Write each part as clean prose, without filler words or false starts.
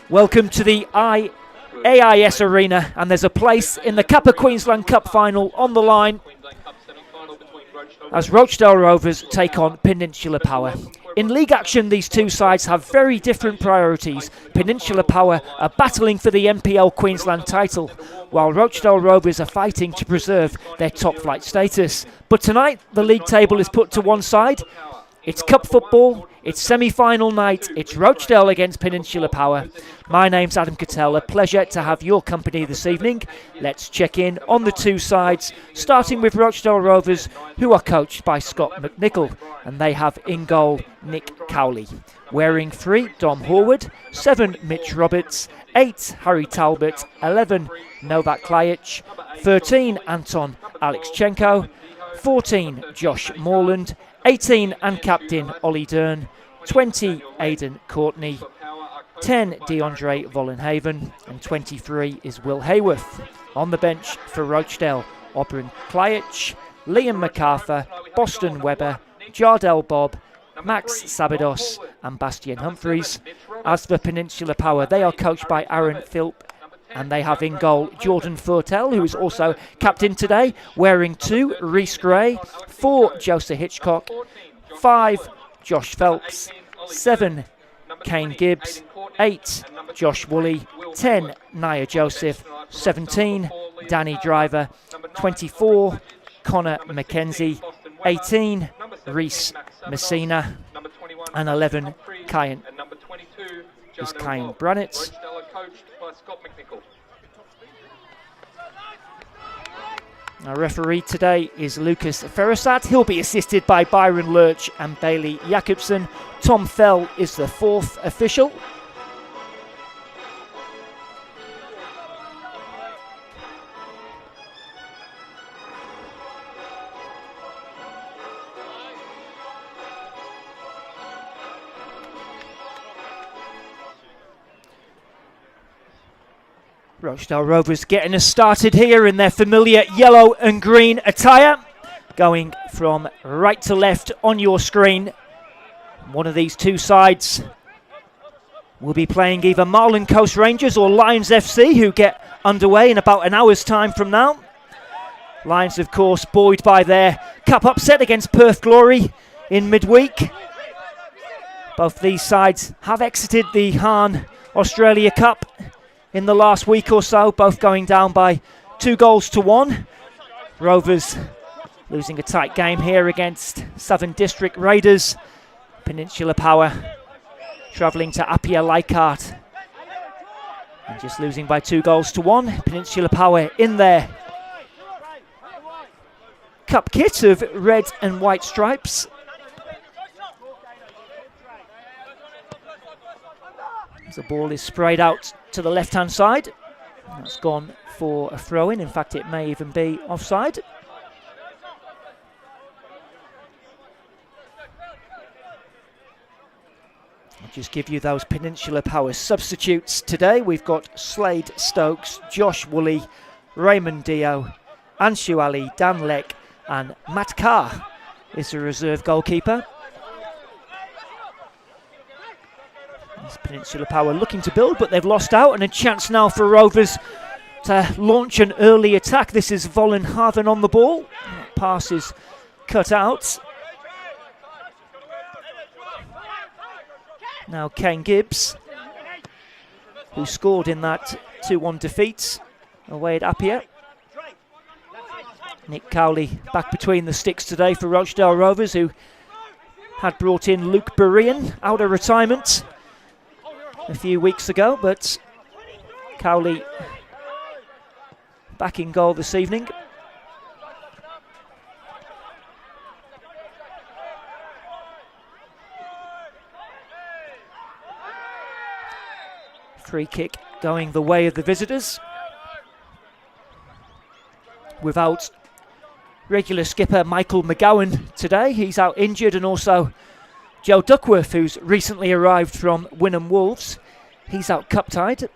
Welcome to the AIS Arena, and there's a place in the Kappa Queensland Cup final on the line as Rochedale Rovers take on Peninsula Power. In league action, these two sides have very different priorities. Peninsula Power are battling for the NPL Queensland title, while Rochedale Rovers are fighting to preserve their top flight status. But tonight, the league table is put to one side. It's cup football, it's semi-final night, it's Rochedale against Peninsula Power. My name's Adam Cattell, a pleasure to have your company this evening. Let's check in on the two sides, starting with Rochedale Rovers, who are coached by Scott McNichol, and they have in goal Nick Cowley. Wearing 3, Dom Horwood, 7, Mitch Roberts, 8, Harry Talbot, 11, Novak Klajic, 13, Anton Alexchenko, 14, Josh Morland, 18 and captain Ollie Dern, 20 Aidan Courtney, 10 DeAndre Vollenhaven, and 23 is Will Hayworth. On the bench for Rochedale, Oberon Klajic, Liam MacArthur, Boston Webber, Jardel Bob, Max Sabidos and Bastian Humphreys. As for Peninsula Power, they are coached by Aaron Philp, and they have in goal Jordan Fortel, who is also captain today, wearing 2, Reece Gray, 4, Joseph Hitchcock, 5, Josh Phelps, 7, Kane Gibbs, 8, Josh Woolley, 10, Nia Joseph, 17, Danny Driver, 24, Connor McKenzie, 18, Reese Messina, and 11, Kyan Brannett. Our referee today is Lucas Ferrasat. He'll be assisted by Byron Lurch and Bailey Jacobson. Tom Fell is the 4th official. Rochedale Rovers getting us started here in their familiar yellow and green attire. Going from right to left on your screen. One of these two sides will be playing either Marlin Coast Rangers or Lions FC, who get underway in about an hour's time from now. Lions, of course, buoyed by their cup upset against Perth Glory in midweek. Both these sides have exited the Hahn Australia Cup in the last week or so, both going down by 2-1. Rovers losing a tight game here against Southern District Raiders. Peninsula Power travelling to Apia Leichhardt and just losing by 2-1. Peninsula Power in their cup kit of red and white stripes. As the ball is sprayed out to the left-hand side. That's gone for a throw-in. In fact, it may even be offside. I'll just give you those Peninsula Power substitutes today. We've got Slade Stokes, Josh Woolley, Raymond Dio, Anshu Ali, Dan Leck, and Matt Carr is the reserve goalkeeper. Peninsula Power looking to build, but they've lost out, and a chance now for Rovers to launch an early attack. This is Vollenhaven on the ball. That pass is cut out. Now Kane Gibbs, who scored in that 2-1 defeat away at Apia. Nick Cowley back between the sticks today for Rochedale Rovers, who had brought in Luke Berean out of retirement a few weeks ago, but Cowley back in goal this evening. Free kick going the way of the visitors. Without regular skipper Michael McGowan today, he's out injured, and also Joe Duckworth, who's recently arrived from Wynnum Wolves, he's out cup-tied.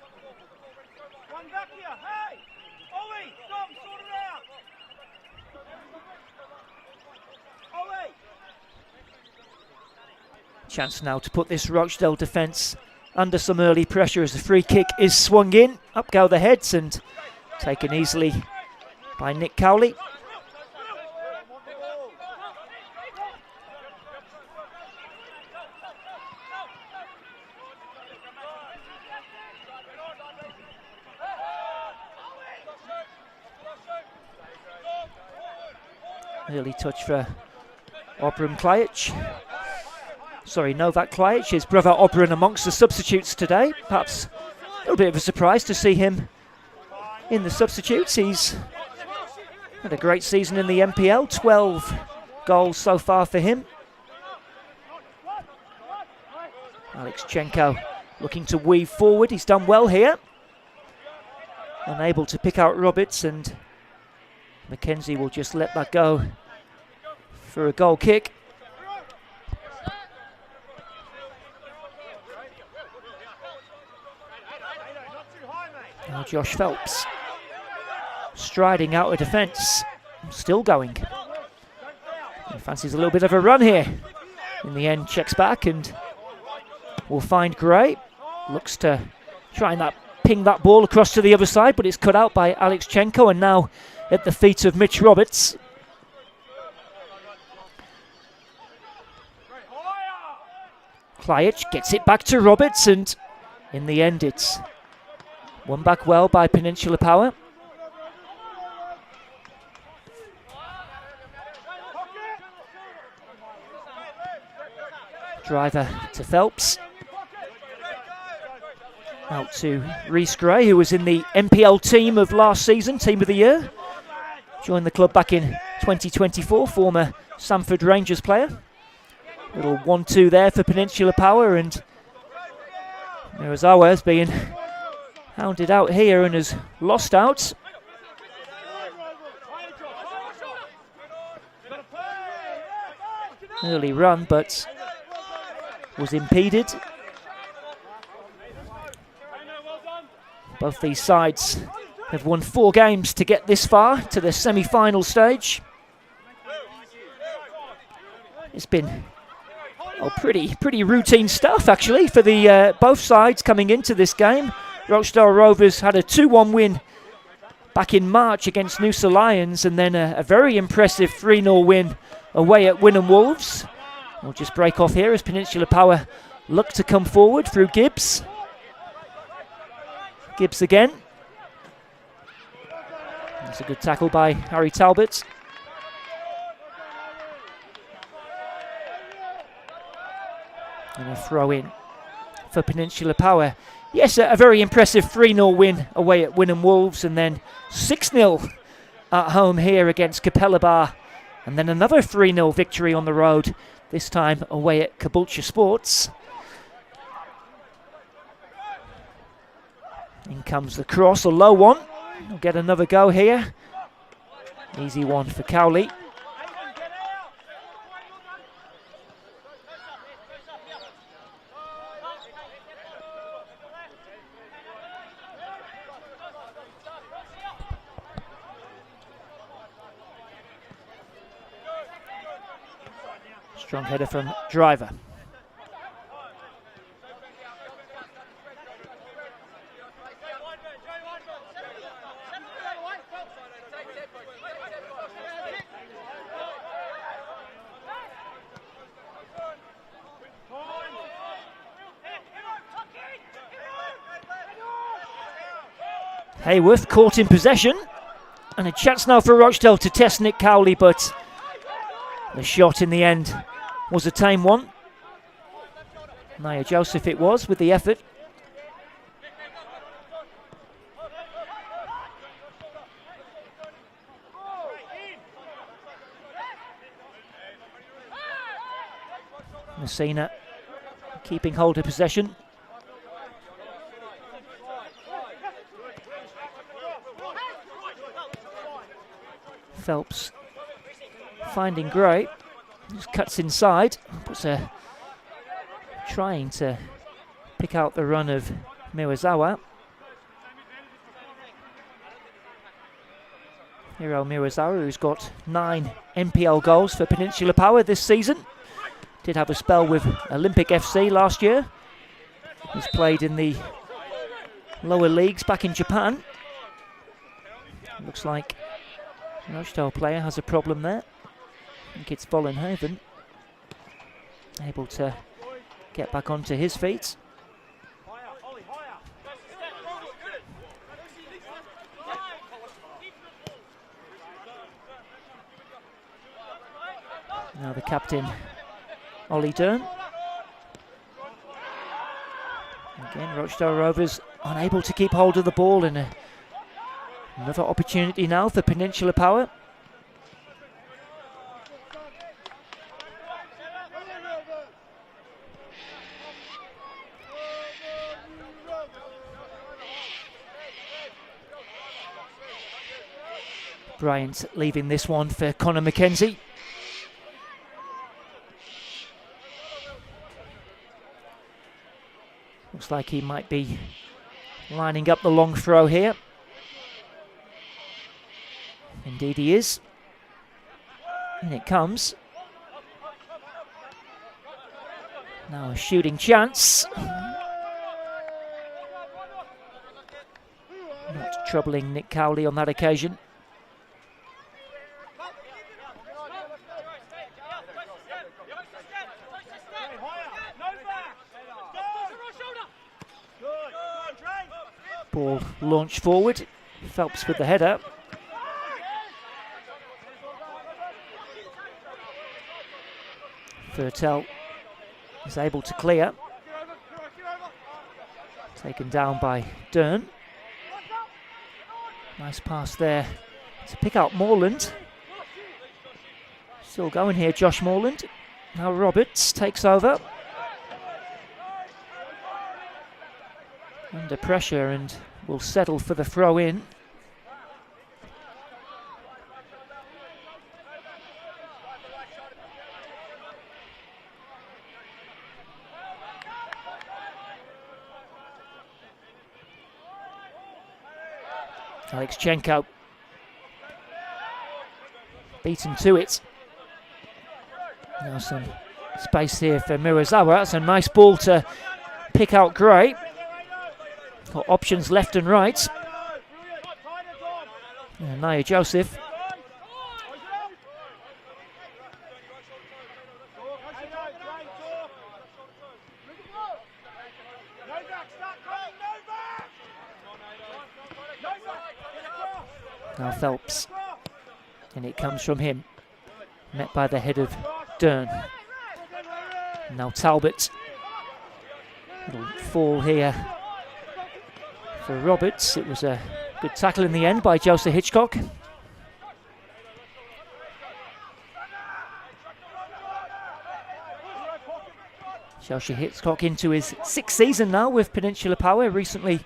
Chance now to put this Rochdale defence under some early pressure as the free kick is swung in. Up go the heads and taken easily by Nick Cowley. Early touch for Obram Klajic. Sorry, Novak Klajic, his brother Obran amongst the substitutes today. Perhaps a little bit of a surprise to see him in the substitutes. He's had a great season in the MPL, 12 goals so far for him. Alexchenko looking to weave forward, he's done well here. Unable to pick out Roberts, and Mackenzie will just let that go for a goal kick. Now Josh Phelps striding out of defence, still going. He fancies a little bit of a run here. In the end, checks back and will find Gray. Looks to try and ping that ball across to the other side, but it's cut out by Alexchenko, and now at the feet of Mitch Roberts. Klajic gets it back to Roberts, and in the end it's won back well by Peninsula Power. Driver to Phelps. Out to Rhys Gray, who was in the MPL team of last season, Team of the Year. Joined the club back in 2024, former Sanford Rangers player. Little 1-2 there for Peninsula Power, and Mirazawa has been hounded out here and has lost out. Early run, but was impeded. Both these sides have won 4 games to get this far to the semi-final stage. It's been pretty routine stuff actually for the both sides coming into this game. Rochdale Rovers had a 2-1 win back in March against Noosa Lions, and then a very impressive 3-0 win away at Wynnum Wolves. We'll just break off here as Peninsula Power look to come forward through Gibbs. Gibbs again. That's a good tackle by Harry Talbot. And a throw in for Peninsula Power. Yes, a very impressive 3-0 win away at Wynnum Wolves, and then 6-0 at home here against Capella Bar, and then another 3-0 victory on the road, this time away at Caboolture Sports. In comes the cross, a low one. We'll get another go here. Easy one for Cowley. Strong header from Driver. Hayworth caught in possession, and a chance now for Rochdale to test Nick Cowley, but the shot in the end was a tame one. Nia Joseph it was with the effort. Messina keeping hold of possession. Phelps finding Gray, just cuts inside, trying to pick out the run of Miwazawa. Hiro Miwazawa, who's got 9 NPL goals for Peninsula Power this season. Did have a spell with Olympic FC last year. He's played in the lower leagues back in Japan. Looks like a Rochedale player has a problem there. I think it's Vollenhoven. Able to get back onto his feet. Now the captain, Ollie Dern. Again, Rochedale Rovers unable to keep hold of the ball, and another opportunity now for Peninsula Power. Bryant leaving this one for Connor McKenzie. Looks like he might be lining up the long throw here. Indeed he is. And it comes. Now a shooting chance. Not troubling Nick Cowley on that occasion. Ball launched forward. Phelps with the header. Fertel is able to clear. Taken down by Dern. Nice pass there to pick out Morland. Still going here, Josh Morland. Now Roberts takes over. Under pressure and will settle for the throw in. Alexchenko beaten to it. Now some space here for Miwazawa. That's a nice ball to pick out Gray. Got options left and right. And Nia Joseph. Now Phelps. And it comes from him. Met by the head of Dern. Now Talbot. Little fall here for Roberts. It was a good tackle in the end by Joseph Hitchcock. Joseph Hitchcock into his 6th season now with Peninsula Power. Recently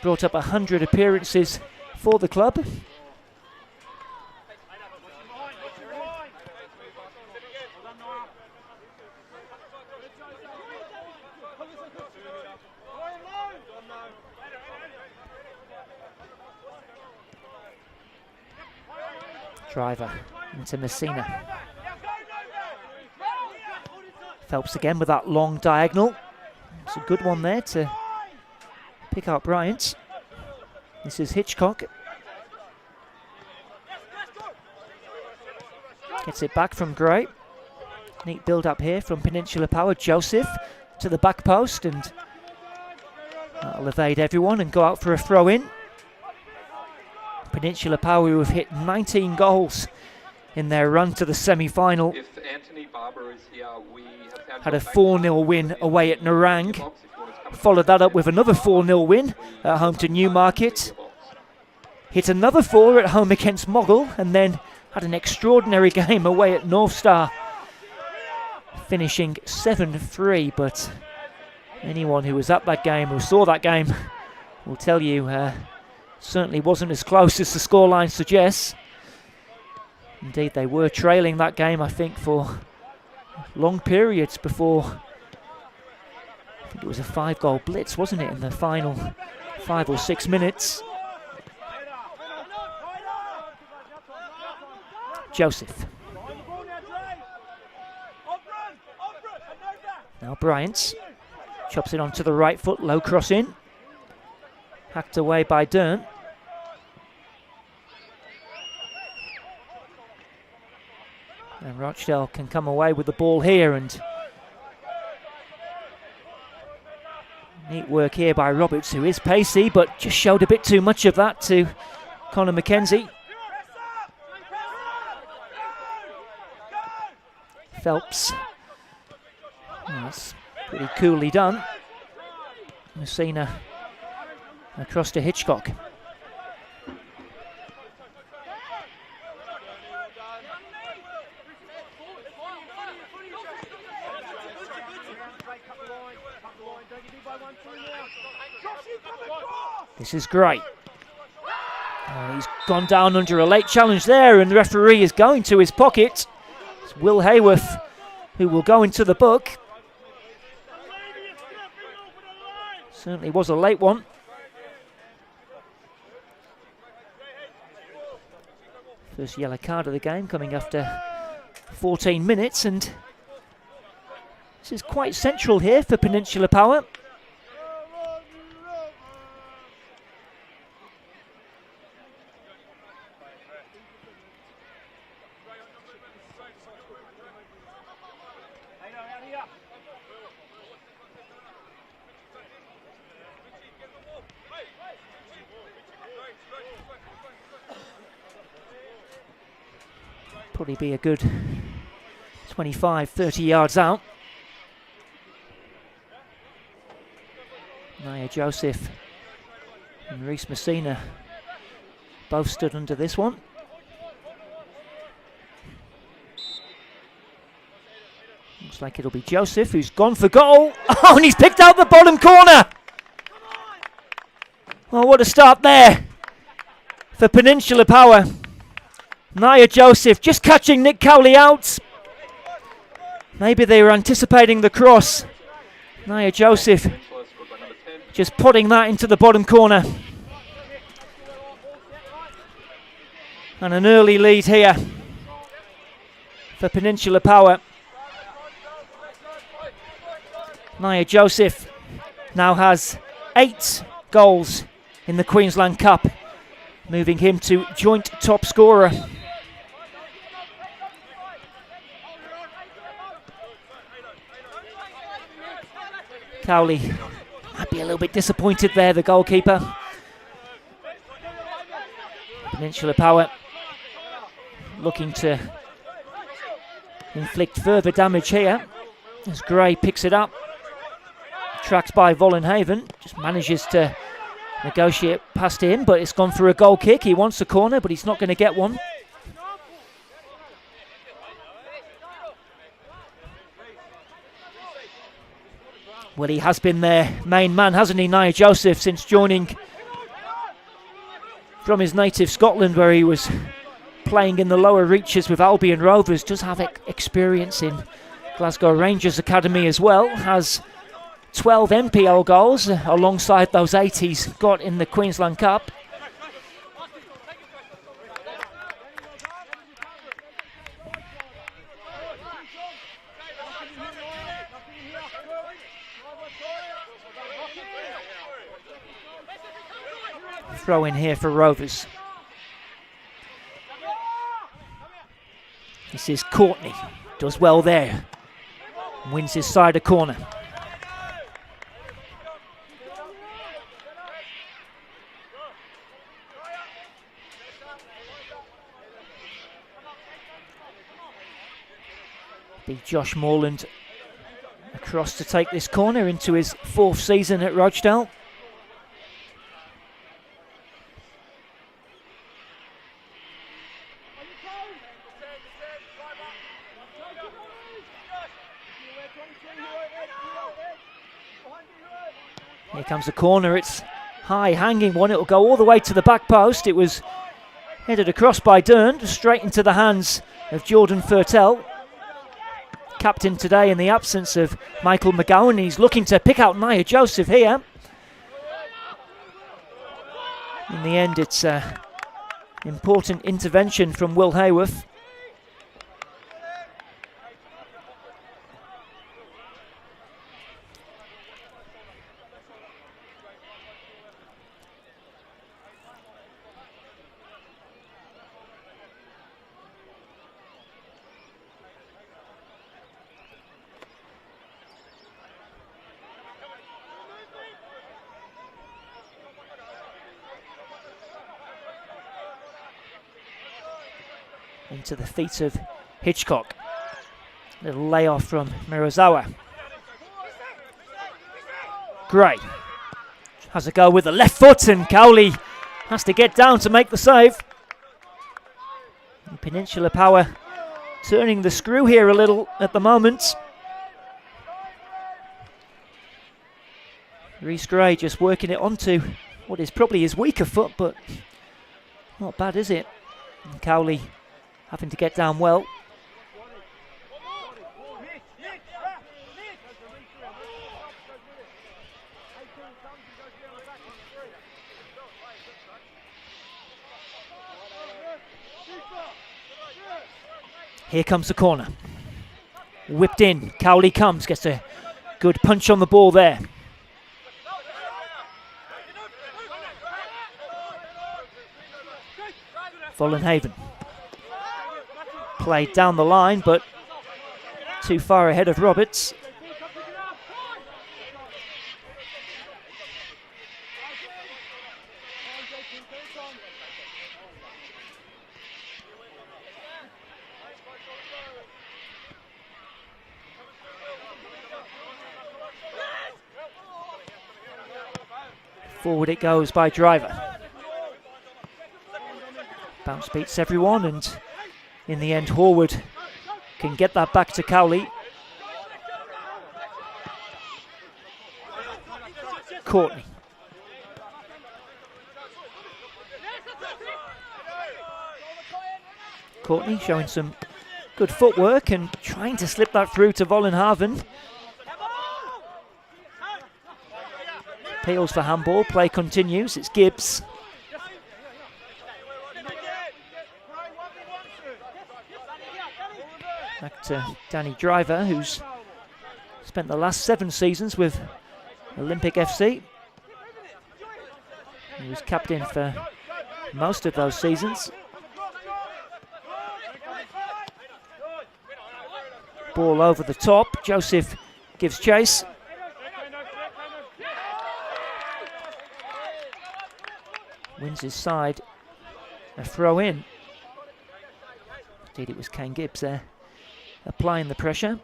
brought up 100 appearances for the club. Driver into Messina. Phelps again with that long diagonal. It's a good one there to pick out Bryant. This is Hitchcock. Gets it back from Gray. Neat build up here from Peninsula Power. Joseph to the back post, and that'll evade everyone and go out for a throw in. Peninsula Power, who have hit 19 goals in their run to the semi-final. If Anthony Barber Had a 4-0 win away at Nerang. Followed that up with another 4-0 win at home to Newmarket. Hit another 4 at home against Moggle, and then had an extraordinary game away at North Star, finishing 7-3. But anyone who was at that game, who saw that game, will tell you certainly wasn't as close as the scoreline suggests. Indeed, they were trailing that game, I think, for long periods before. I think it was a 5-goal blitz, wasn't it, in the final 5 or 6 minutes. Joseph. Now Bryant chops it onto the right foot, low cross in. Hacked away by Dern. And Rochedale can come away with the ball here, and neat work here by Roberts, who is pacey but just showed a bit too much of that to Connor McKenzie. Phelps. That's pretty coolly done. Messina across to Hitchcock. This is great. He's gone down under a late challenge there, and the referee is going to his pocket. It's Will Hayworth who will go into the book. Certainly was a late one. First yellow card of the game coming after 14 minutes, and this is quite central here for Peninsula Power. Probably be a good 25-30 yards out. Naya Joseph and Reese Messina both stood under this one. Looks like it'll be Joseph who's gone for goal. Oh, and he's picked out the bottom corner. Well, what a start there for Peninsula Power. Naya Joseph just catching Nick Cowley out. Maybe they were anticipating the cross. Naya Joseph just putting that into the bottom corner. And an early lead here for Peninsula Power. Naya Joseph now has 8 goals in the Queensland Cup, moving him to joint top scorer. Cowley might be a little bit disappointed there, the goalkeeper. Peninsula Power looking to inflict further damage here as Gray picks it up. Tracked by Vollenhaven, just manages to negotiate past him, but it's gone for a goal kick. He wants a corner, but he's not going to get one. Well, he has been their main man, hasn't he, Naya Joseph, since joining from his native Scotland, where he was playing in the lower reaches with Albion Rovers. Does have experience in Glasgow Rangers Academy as well. Has 12 NPL goals alongside those 8 he's got in the Queensland Cup. Throw in here for Rovers. This is Courtney. Does well there. Wins his side a corner. Be Josh Morland across to take this corner into his 4th season at Rochedale. Here comes the corner. It's high hanging one. It'll go all the way to the back post. It was headed across by Dern, straight into the hands of Jordan Fertel. Captain today in the absence of Michael McGowan. He's looking to pick out Nia Joseph here. In the end, it's an important intervention from Will Hayworth. Into the feet of Hitchcock. Little layoff from Mirozawa. Gray has a go with the left foot, and Cowley has to get down to make the save. And Peninsula Power turning the screw here a little at the moment. Reece Gray just working it onto what is probably his weaker foot, but not bad, is it? And Cowley having to get down well. Here comes the corner. Whipped in. Cowley comes, gets a good punch on the ball there. Vollenhaven. Played down the line, but too far ahead of Roberts. Forward it goes by Driver. Bounce beats everyone, and in the end Horwood can get that back to Cowley. Courtney. Courtney showing some good footwork and trying to slip that through to Vollenhaven. Appeals for handball, play continues, it's Gibbs. Back to Danny Driver, who's spent the last 7 seasons with Olympic FC. He was captain for most of those seasons. Ball over the top, Joseph gives chase. Wins his side, a throw in. Indeed, it was Kane Gibbs there applying the pressure.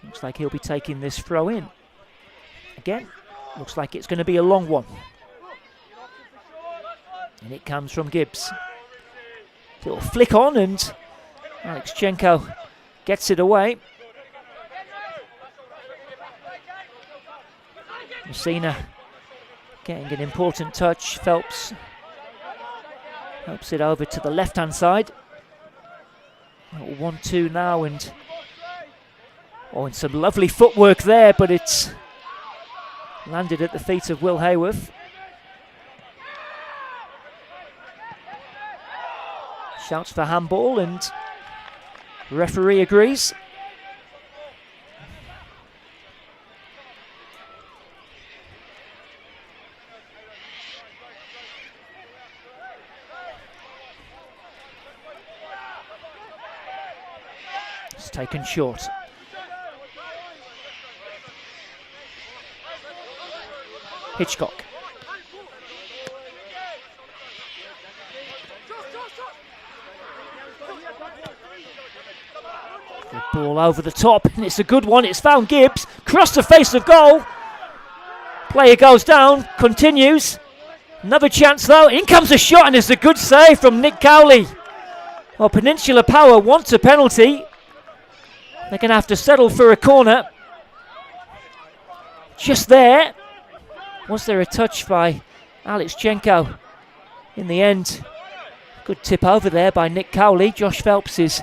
Looks like he'll be taking this throw in. Again, looks like it's going to be a long one. And it comes from Gibbs. Little flick on, and Alexchenko gets it away. Messina getting an important touch. Phelps helps it over to the left-hand side. 1-2 now, and some lovely footwork there, but it's landed at the feet of Will Hayworth. Shouts for handball, and referee agrees. It's taken short. Hitchcock. Ball over the top, and it's a good one. It's found Gibbs, cross the face of goal. Player goes down, continues. Another chance though, in comes a shot, and it's a good save from Nick Cowley. Well, Peninsula Power wants a penalty. They're going to have to settle for a corner. Just there. Was there a touch by Alexchenko? In the end, good tip over there by Nick Cowley. Josh Phelps is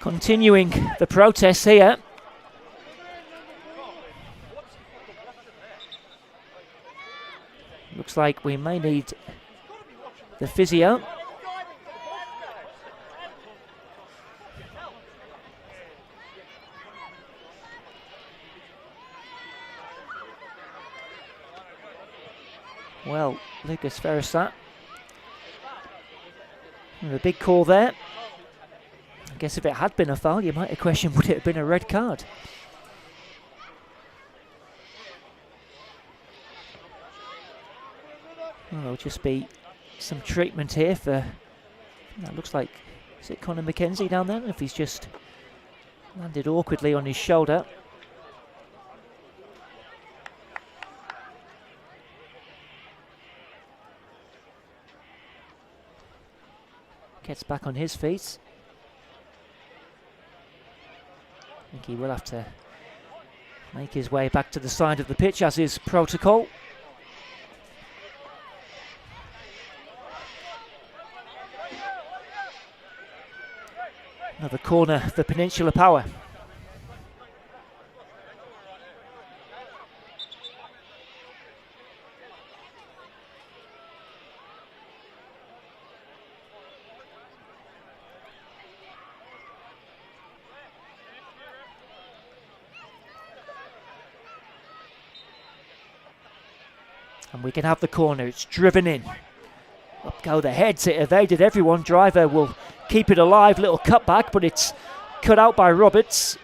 continuing the protest here. Looks like we may need the physio. Well, Lucas Ferrisat. A big call there. I guess if it had been a foul, you might have questioned, would it have been a red card? Well, there'll just be some treatment here for, that looks like, is it Conor McKenzie down there? If he's just landed awkwardly on his shoulder. Gets back on his feet. I think he will have to make his way back to the side of the pitch as is protocol. Another corner for Peninsula Power. And we can have the corner, it's driven in. Up go the heads, it evaded everyone. Driver will keep it alive, little cutback, but it's cut out by Roberts.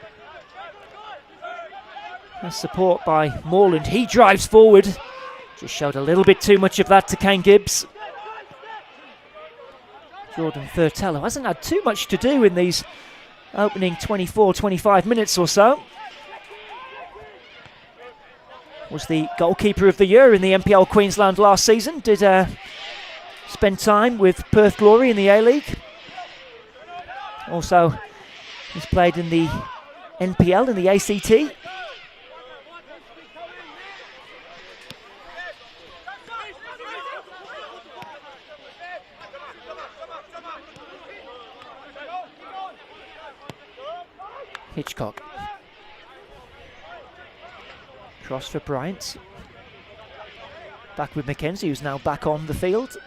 Nice support by Morland, he drives forward. Just showed a little bit too much of that to Kane Gibbs. Jordan Thurtello hasn't had too much to do in these opening 24-25 minutes or so. Was the goalkeeper of the year in the NPL Queensland last season. Did spend time with Perth Glory in the A-League. Also, he's played in the NPL in the ACT. Hitchcock. Cross for Bryant. Back with McKenzie, who's now back on the field.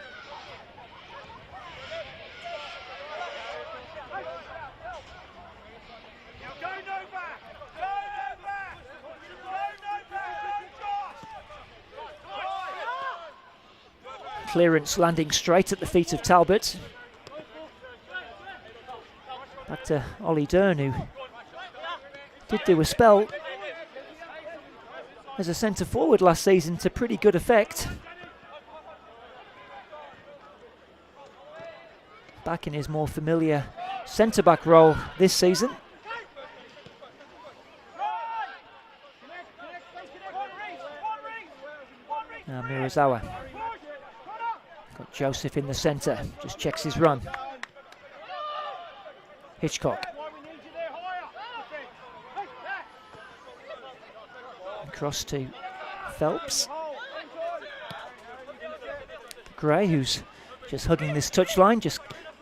Clearance landing straight at the feet of Talbot. Back to Ollie Dern, who did do a spell as a centre forward last season to pretty good effect. Back in his more familiar centre back role this season. Now Mirazawa. Got Joseph in the centre, just checks his run. Hitchcock. Cross to Phelps. Gray, who's just hugging this touchline, just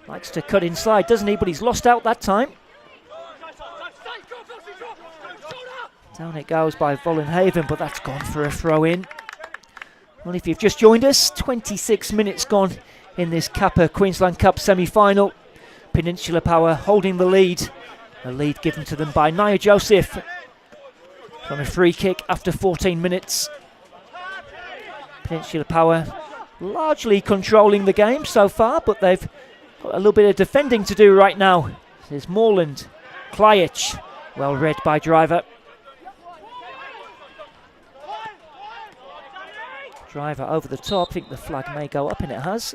likes to cut inside, doesn't he? But he's lost out that time. Down it goes by Vollenhaven, but that's gone for a throw in. Well, if you've just joined us, 26 minutes gone in this Kappa Queensland Cup semi-final. Peninsula Power holding the lead. A lead given to them by Nia Joseph from a free kick after 14 minutes. Peninsula Power largely controlling the game so far, but they've got a little bit of defending to do right now. There's Morland, Klajic, well read by Driver. Driver over the top, I think the flag may go up, and it has.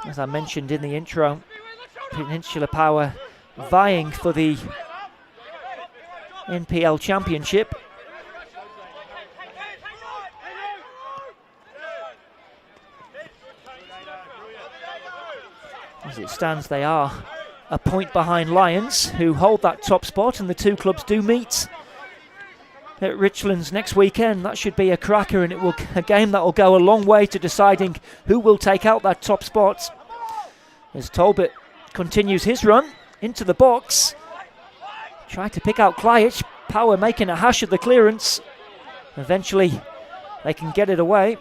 As I mentioned in the intro, Peninsula Power vying for the NPL Championship. As it stands, they are a point behind Lions, who hold that top spot, and the two clubs do meet at Richlands next weekend. That should be a cracker, and it will a game that will go a long way to deciding who will take out that top spot. As Talbot continues his run into the box, trying to pick out Klajic. Power making a hash of the clearance. Eventually they can get it away.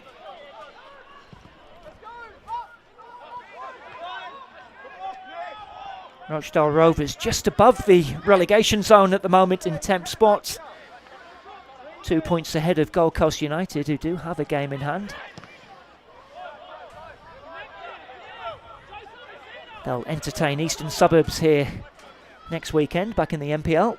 Rochedale Rovers just above the relegation zone at the moment in 10th spot. 2 points ahead of Gold Coast United, who do have a game in hand. They'll entertain Eastern Suburbs here next weekend, back in the NPL.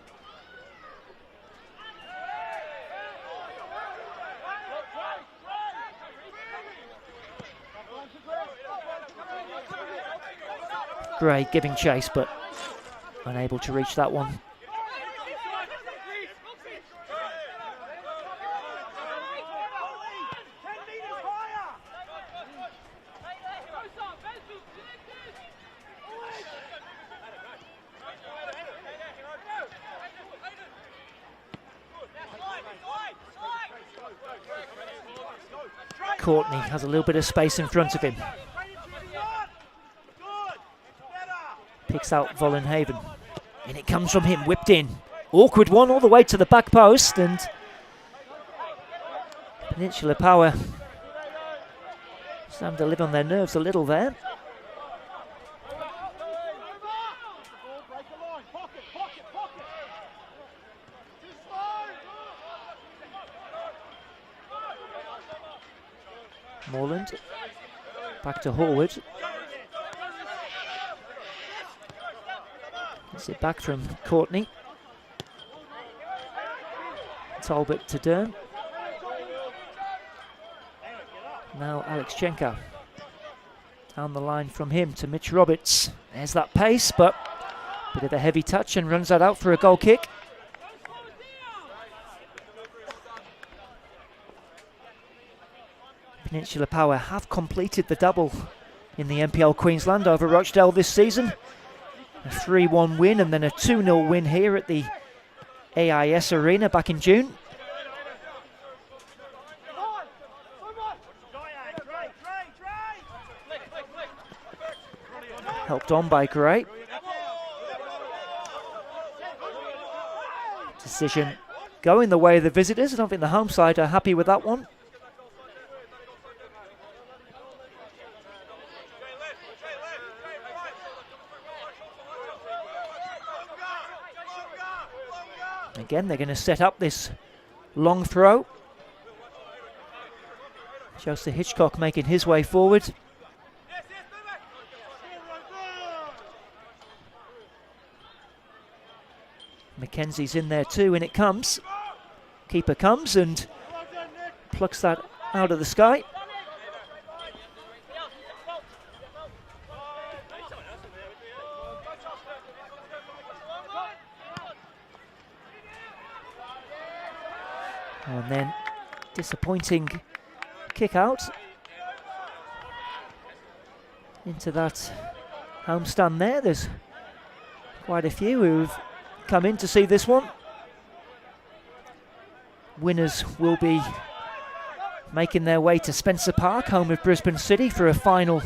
Gray giving chase, but unable to reach that one. Courtney has a little bit of space in front of him. Picks out Vollenhaven. And it comes from him, whipped in. Awkward one all the way to the back post, and Peninsula Power starting to live on their nerves a little there. Morland, back to Horwood. Gets it back from Courtney. Talbot to Dern. Now Alexchenko. Down the line from him to Mitch Roberts. There's that pace, but a bit of a heavy touch, and runs that out for a goal kick. Peninsula Power have completed the double in the NPL Queensland over Rochdale this season. A 3-1 win and then a 2-0 win here at the AIS Arena back in June. Helped on by Gray. Decision going the way of the visitors. I don't think the home side are happy with that one. Again, they're going to set up this long throw. Joseph Hitchcock making his way forward. Mackenzie's in there too, and it comes. Keeper comes and plucks that out of the sky. And then disappointing kick out into that homestand there. There's quite a few who've come in to see this one. Winners will be making their way to Spencer Park, home of Brisbane City, for a final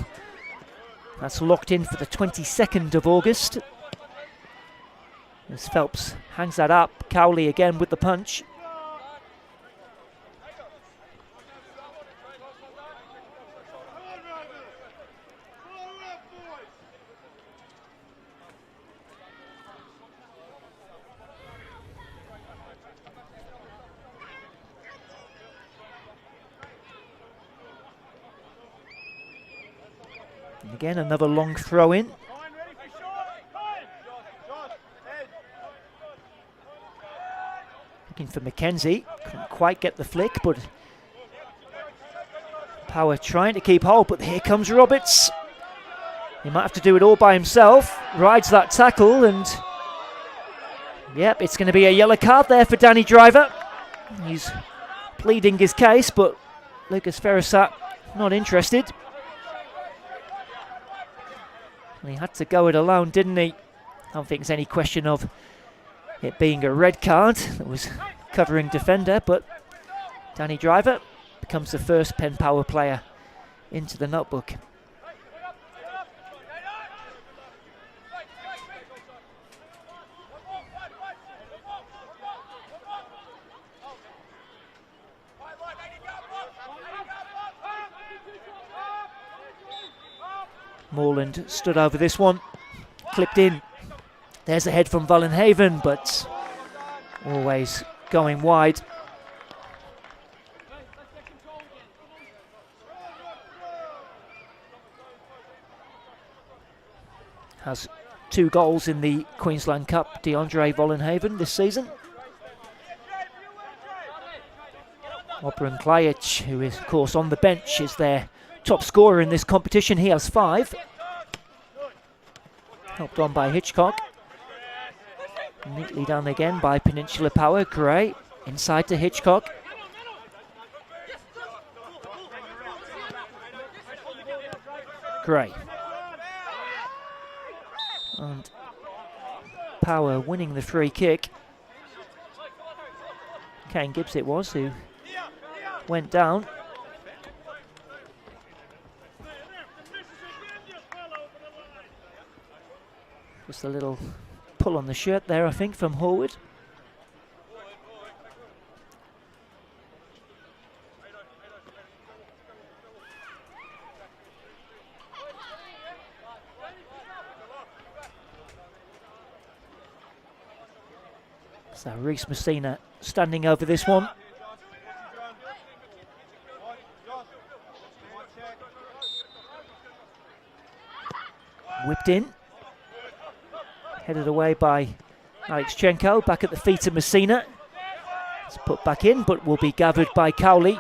that's locked in for the 22nd of August. As Phelps hangs that up, Cowley again with the punch. Again, another long throw in. Looking for Mackenzie. Couldn't quite get the flick, but Power trying to keep hold. But here comes Roberts. He might have to do it all by himself. Rides that tackle, and yep, it's going to be a yellow card there for Danny Driver. He's pleading his case, but Lucas Ferrasat not interested. He had to go it alone, didn't he? I don't think there's any question of it being a red card that was covering defender, but Danny Driver becomes the first Penn Power player into the notebook. Moreland stood over this one, clipped in. There's a head from Vollenhaven, but always going wide. Has 2 goals in the Queensland Cup, DeAndre Vollenhaven, this season. Obran Klajic, who is of course on the bench, is their top scorer in this competition. He has 5. Helped on by Hitchcock. Neatly done again by Peninsula Power. Gray inside to Hitchcock. Gray. And Power winning the free kick. Kane Gibbs it was who went down. Just a little pull on the shirt there, I think, from Horwood. So Reece Messina standing over this one. Whipped in. Headed away by Alexchenko, back at the feet of Messina. It's put back in, but will be gathered by Cowley.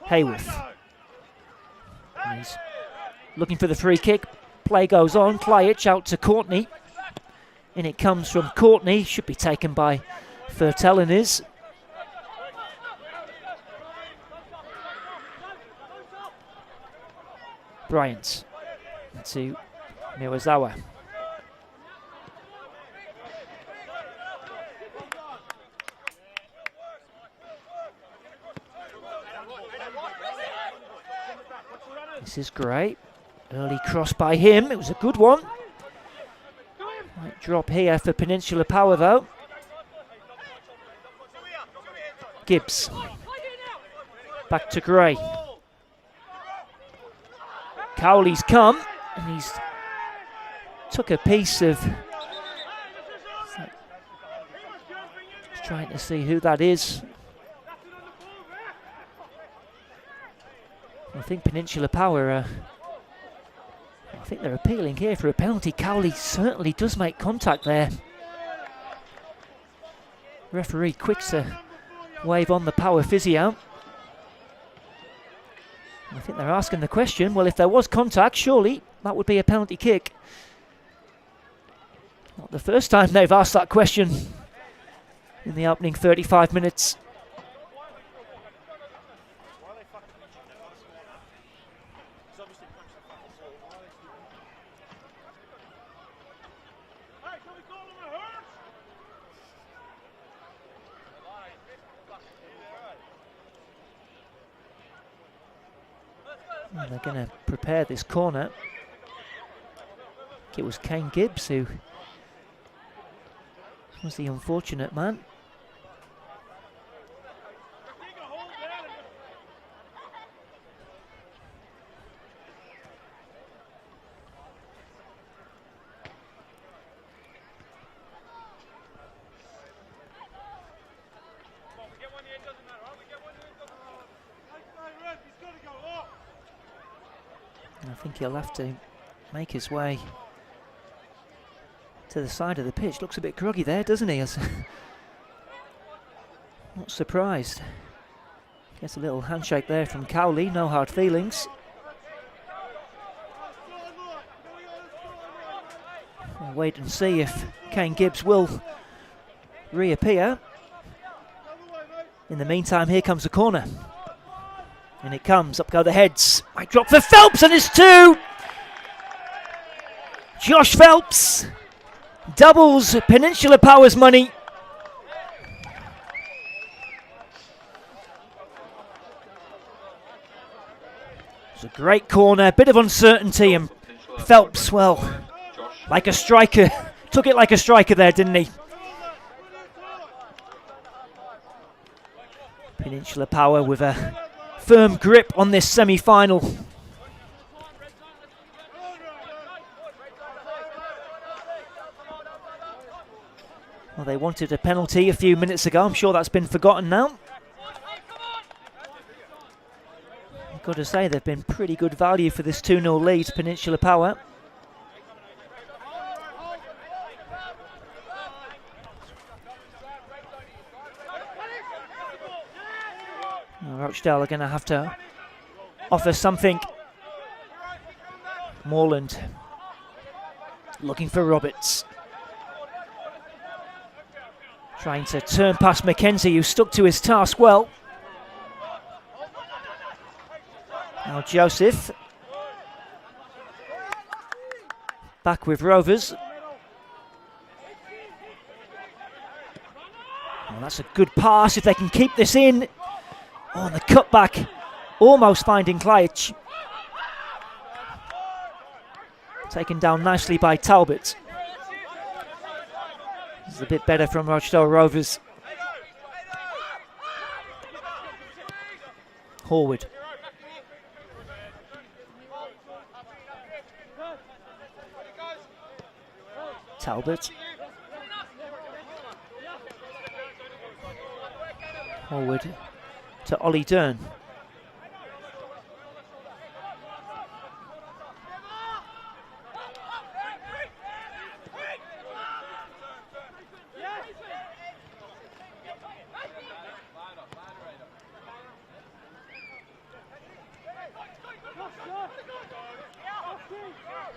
Hayworth. And he's looking for the free kick. Play goes on. Klajic out to Courtney. In it comes from Courtney. Should be taken by Fertelines. Bryant to Miwazawa. This is great. Early cross by him. It was a good one. Might drop here for Peninsula Power though. Gibbs. Back to Gray. Cowley's come and he's took a piece of. Just trying to see who that is. I think Peninsula Power, I think they're appealing here for a penalty. Cowley certainly does make contact there. Referee quick to wave on the Power physio. I think they're asking the question, well, if there was contact, surely that would be a penalty kick. Not the first time they've asked that question in the opening 35 minutes. And they're going to prepare this corner. It was Kane Gibbs who was the unfortunate man. I think he'll have to make his way to the side of the pitch. Looks a bit groggy there, doesn't he? Not surprised. Gets a little handshake there from Cowley, no hard feelings. We'll wait and see if Kane Gibbs will reappear. In the meantime, here comes the corner. And it comes, up go the heads. Might drop for Phelps, and it's 2! Josh Phelps doubles Peninsula Power's money. It's a great corner, bit of uncertainty, and Phelps, well, like a striker, took it like a striker there, didn't he? Peninsula Power with a firm grip on this semi-final. Well, they wanted a penalty a few minutes ago. I'm sure that's been forgotten now. I've got to say, they've been pretty good value for this 2-0 lead, Peninsula Power. Rochdale are going to have to offer something. Morland looking for Roberts. Trying to turn past Mackenzie, who stuck to his task well. Now Joseph. Back with Rovers. Well, that's a good pass if they can keep this in. Oh, and the cutback, almost finding Klajic. Taken down nicely by Talbot. This is a bit better from Rochdale Rovers. Horwood. Talbot. Horwood to Ollie Dern.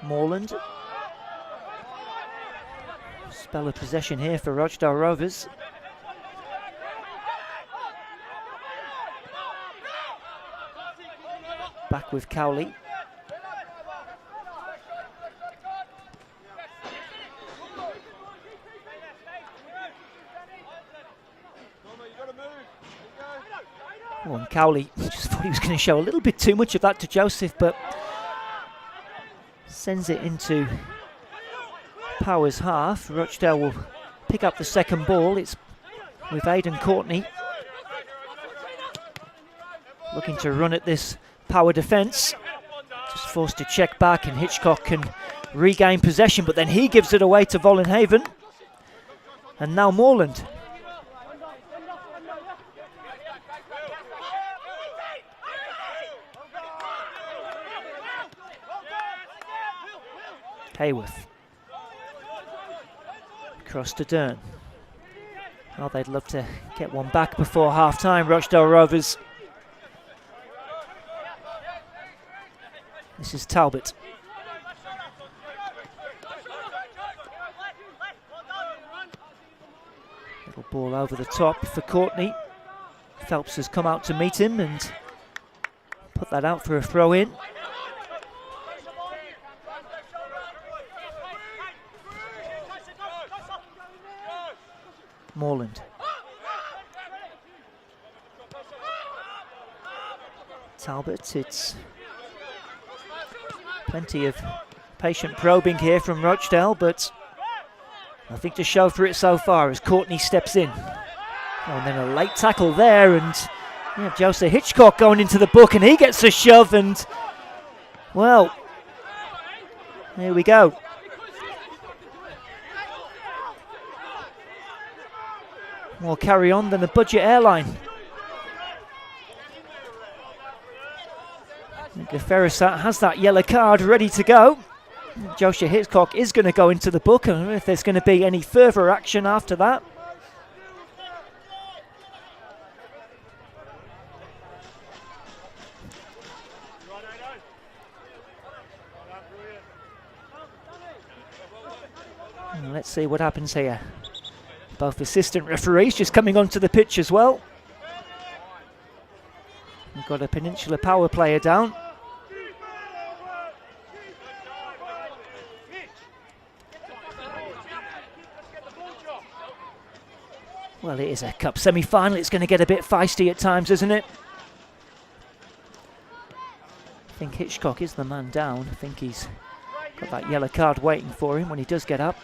Morland. Spell of possession here for Rochdale Rovers. Back with Cowley. Oh, and Cowley just thought he was going to show a little bit too much of that to Joseph, but sends it into Power's half. Rochdale will pick up the second ball. It's with Aidan Courtney. Looking to run at this Power defence. Just forced to check back, and Hitchcock can regain possession, but then he gives it away to Vollenhaven. And now Morland. Hayworth. Across to Dern. Oh, they'd love to get one back before half-time, Rochdale Rovers. This is Talbot. Little ball over the top for Courtney. Phelps has come out to meet him and put that out for a throw-in. Morland. Talbot, it's plenty of patient probing here from Rochdale, but nothing to show for it so far as Courtney steps in. Oh, and then a late tackle there, and yeah, Joseph Hitchcock going into the book, and he gets a shove, and well, here we go. More carry on than the budget airline. Ferrisat has that yellow card ready to go. Joshua Hitchcock is going to go into the book. I don't know if there's going to be any further action after that. And let's see what happens here. Both assistant referees just coming onto the pitch as well. We've got a Peninsula Power player down. Well, it is a cup semi-final. It's going to get a bit feisty at times, isn't it? I think Hitchcock is the man down. I think he's got that yellow card waiting for him when he does get up.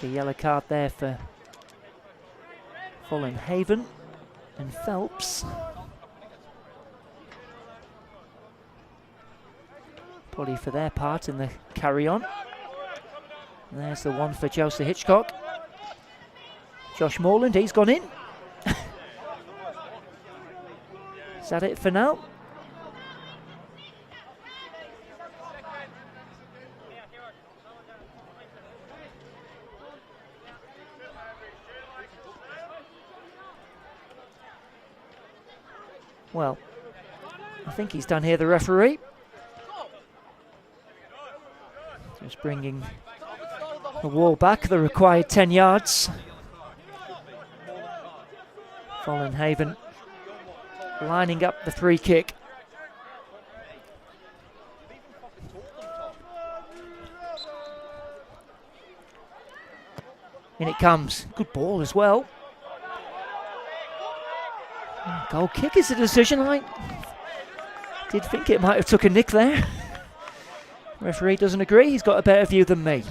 A yellow card there for Fulham Haven and Phelps. Probably for their part in the carry-on. And there's the one for Joseph Hitchcock. Josh Morland, he's gone in. Is that it for now? Well, I think he's done here, the referee. Just bringing the wall back, the required 10 yards. Fulham Haven lining up the free kick. In it comes. Good ball as well. Goal kick is a decision. I did think it might have took a nick there. Referee doesn't agree. He's got a better view than me.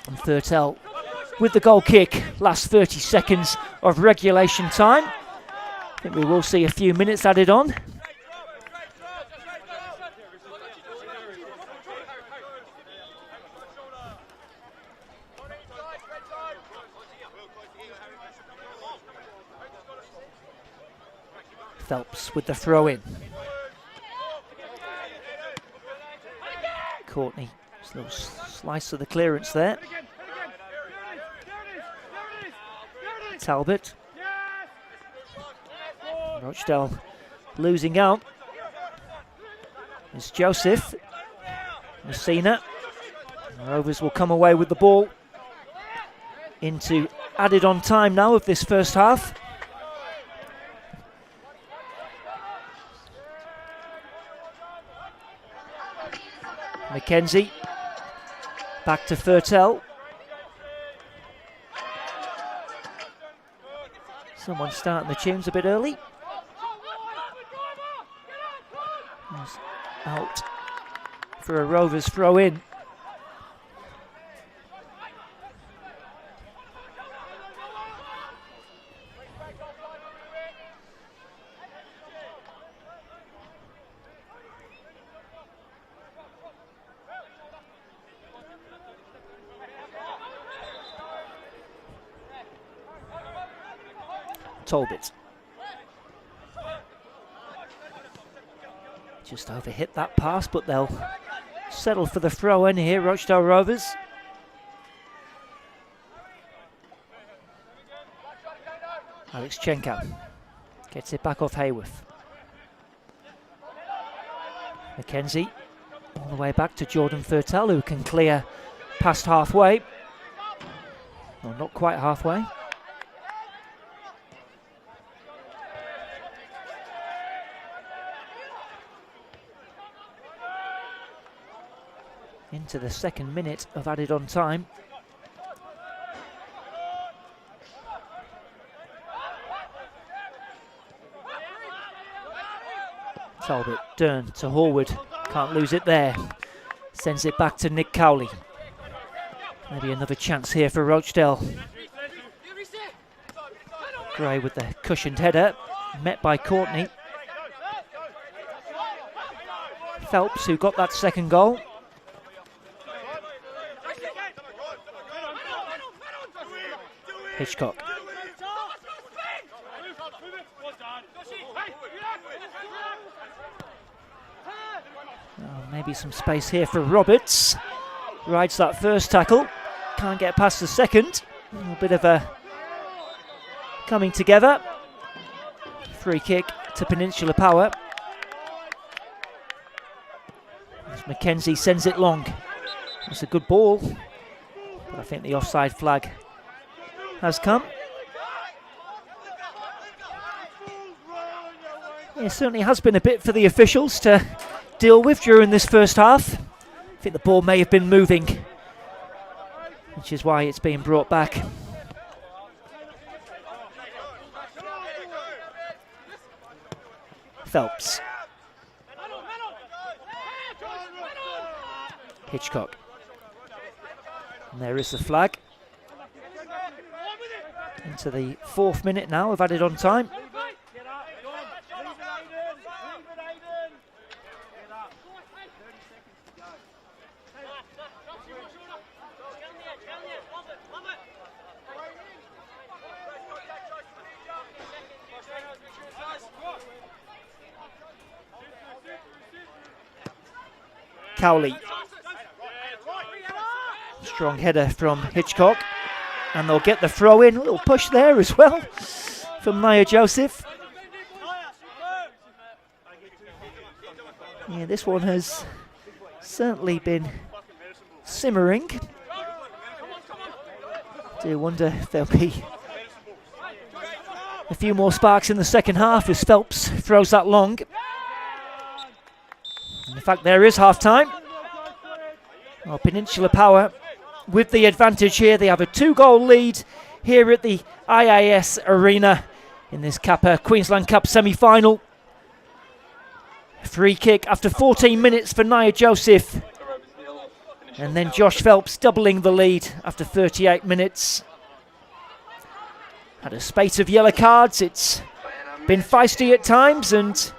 And Thurtell with the goal kick, last 30 seconds of regulation time. I think we will see a few minutes added on. Phelps with the throw in. Courtney, just a little slice of the clearance there. Talbot. Rochdale losing out. It's Joseph. Messina. Rovers will come away with the ball into added on time now of this first half. McKenzie, back to Thurtell. Someone starting the tunes a bit early. He's out for a Rovers throw in. Talbot. Just overhit that pass, but they'll settle for the throw in here, Rochdale Rovers. Alex Chenka gets it back off Hayworth. McKenzie all the way back to Jordan Thurtell, who can clear past halfway. Well, not quite halfway. into the second minute of added on time. Talbot, Dern to Horwood, can't lose it there. Sends it back to Nick Cowley. Maybe another chance here for Rochedale. Gray with the cushioned header, met by Courtney. Phelps, who got that second goal. Hitchcock. Oh, maybe some space here for Roberts. Rides that first tackle. Can't get past the second. A bit of a coming together. Free kick to Peninsula Power. As Mackenzie sends it long. It's a good ball, but I think the offside flag has come. Yeah, it certainly has been a bit for the officials to deal with during this first half. I think the ball may have been moving, which is why it's being brought back. Phelps. Hitchcock. And there is the flag. Into the 4th minute now of added on time. Cowley. Strong header from Hitchcock. And they'll get the throw in. A little push there as well from Nia Joseph. Yeah, this one has certainly been simmering. Do wonder if there'll be a few more sparks in the second half as Phelps throws that long. In fact, there is half-time. Well, Peninsula Power with the advantage here. They have a 2-goal lead here at the IIS Arena in this Kappa Queensland Cup semi-final. Free kick after 14 minutes for Nia Joseph. And then Josh Phelps doubling the lead after 38 minutes. Had a spate of yellow cards. It's been feisty at times, and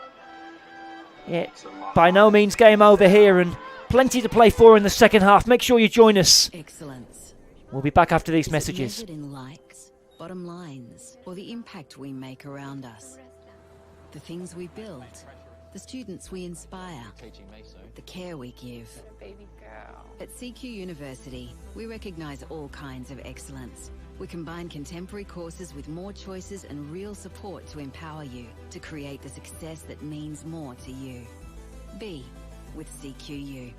yeah, by no means game over here, and plenty to play for in the second half. Make sure you join us. Excellence. We'll be back after these messages. Measured in likes, bottom lines, or the impact we make around us. The things we build, the students we inspire, the care we give. At CQ University, we recognise all kinds of excellence. We combine contemporary courses with more choices and real support to empower you to create the success that means more to you. Be with CQU.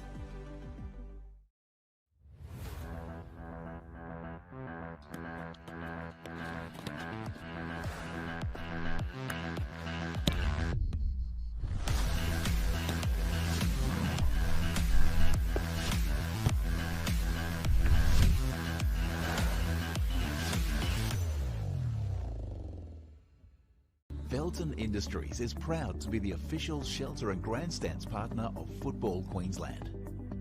Felton Industries is proud to be the official shelter and grandstands partner of Football Queensland.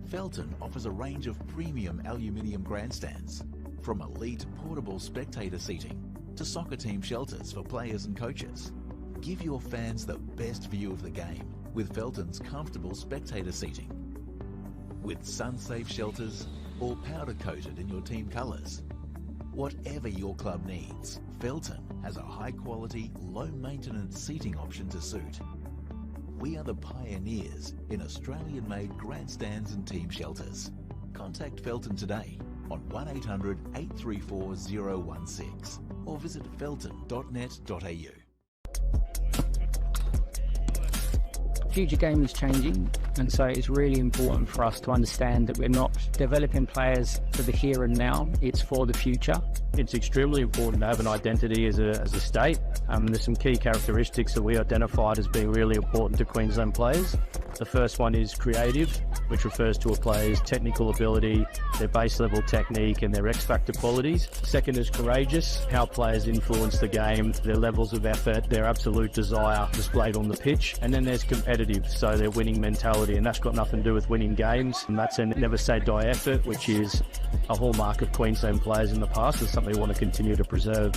Felton offers a range of premium aluminium grandstands, from elite portable spectator seating to soccer team shelters for players and coaches. Give your fans the best view of the game with Felton's comfortable spectator seating. With sun-safe shelters or powder-coated in your team colours. Whatever your club needs, Felton has a high-quality, low-maintenance seating option to suit. We are the pioneers in Australian-made grandstands and team shelters. Contact Felton today on 1800 834 016 or visit felton.net.au. Future game is changing, and so it's really important for us to understand that we're not developing players for the here and now, it's for the future. It's extremely important to have an identity as a state. There's some key characteristics that we identified as being really important to Queensland players. The first one is creative. which refers to a player's technical ability, their base level technique and their X factor qualities. Second is courageous, how players influence the game, their levels of effort, their absolute desire displayed on the pitch. And then there's competitive, so their winning mentality, and that's got nothing to do with winning games. And that's a never say die effort, which is a hallmark of Queensland players in the past and something we want to continue to preserve.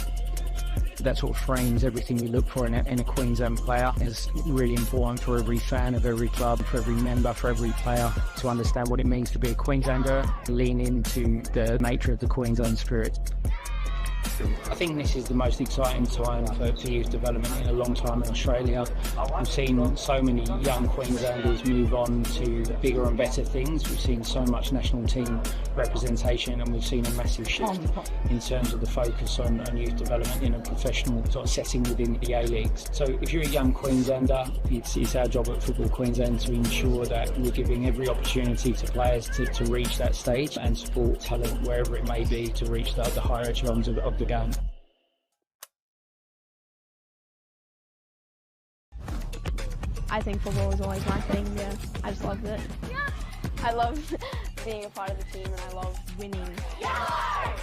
That sort of frames everything we look for in a Queensland player. It's really important for every fan of every club, for every member, for every player to understand what it means to be a Queenslander, lean into the nature of the Queensland spirit. I think this is the most exciting time for youth development in a long time in Australia. We've seen so many young Queenslanders move on to bigger and better things. We've seen so much national team representation, and we've seen a massive shift in terms of the focus on youth development in a professional sort of setting within the A-Leagues. So if you're a young Queenslander, it's our job at Football Queensland to ensure that we're giving every opportunity to players to reach that stage and support talent wherever it may be to reach the higher echelons of the game. I think football was always my thing, yeah. I just loved it. Yeah. I love being a part of the team and I love winning. Yeah.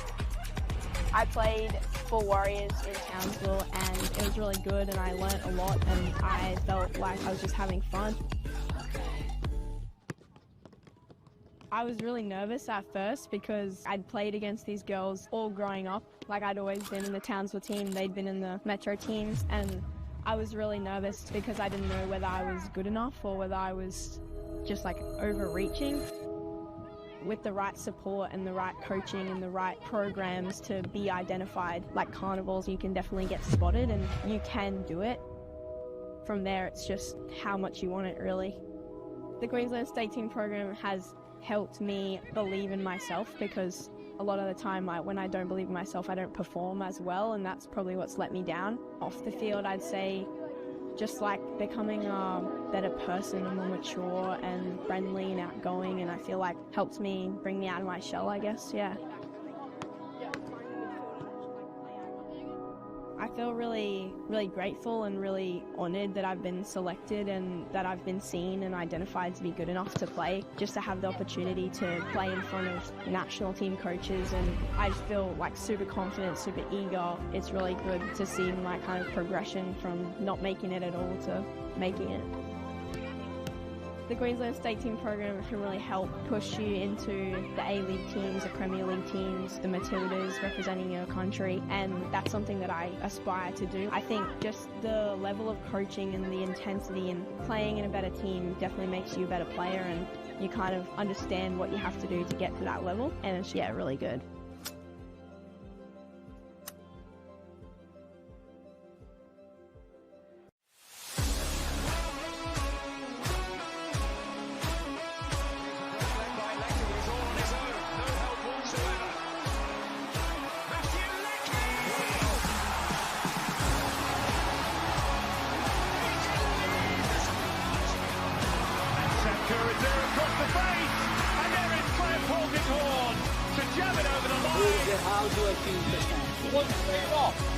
I played for Warriors in Townsville and it was really good and I learnt a lot and I felt like I was just having fun. I was really nervous at first because I'd played against these girls all growing up. Like I'd always been in the Townsville team, they'd been in the Metro teams, and I was really nervous because I didn't know whether I was good enough or whether I was just like overreaching. With the right support and the right coaching and the right programs to be identified, like carnivals, you can definitely get spotted and you can do it. From there, it's just how much you want it, really. The Queensland State Team program has helped me believe in myself because a lot of the time when I don't believe in myself, I don't perform as well, and that's probably what's let me down. Off the field, I'd say just like becoming a better person and more mature and friendly and outgoing, and I feel like helped me bring me out of my shell, I guess, yeah. I feel really, really grateful and really honoured that I've been selected and that I've been seen and identified to be good enough to play, just to have the opportunity to play in front of national team coaches, and I just feel like super confident, super eager. It's really good to see my kind of progression from not making it at all to making it. The Queensland State Team program can really help push you into the A-League teams, the Premier League teams, the Matildas representing your country, and that's something that I aspire to do. I think just the level of coaching and the intensity and playing in a better team definitely makes you a better player, and you kind of understand what you have to do to get to that level, and it's, yeah, really good. How do I feel this time? One straight off.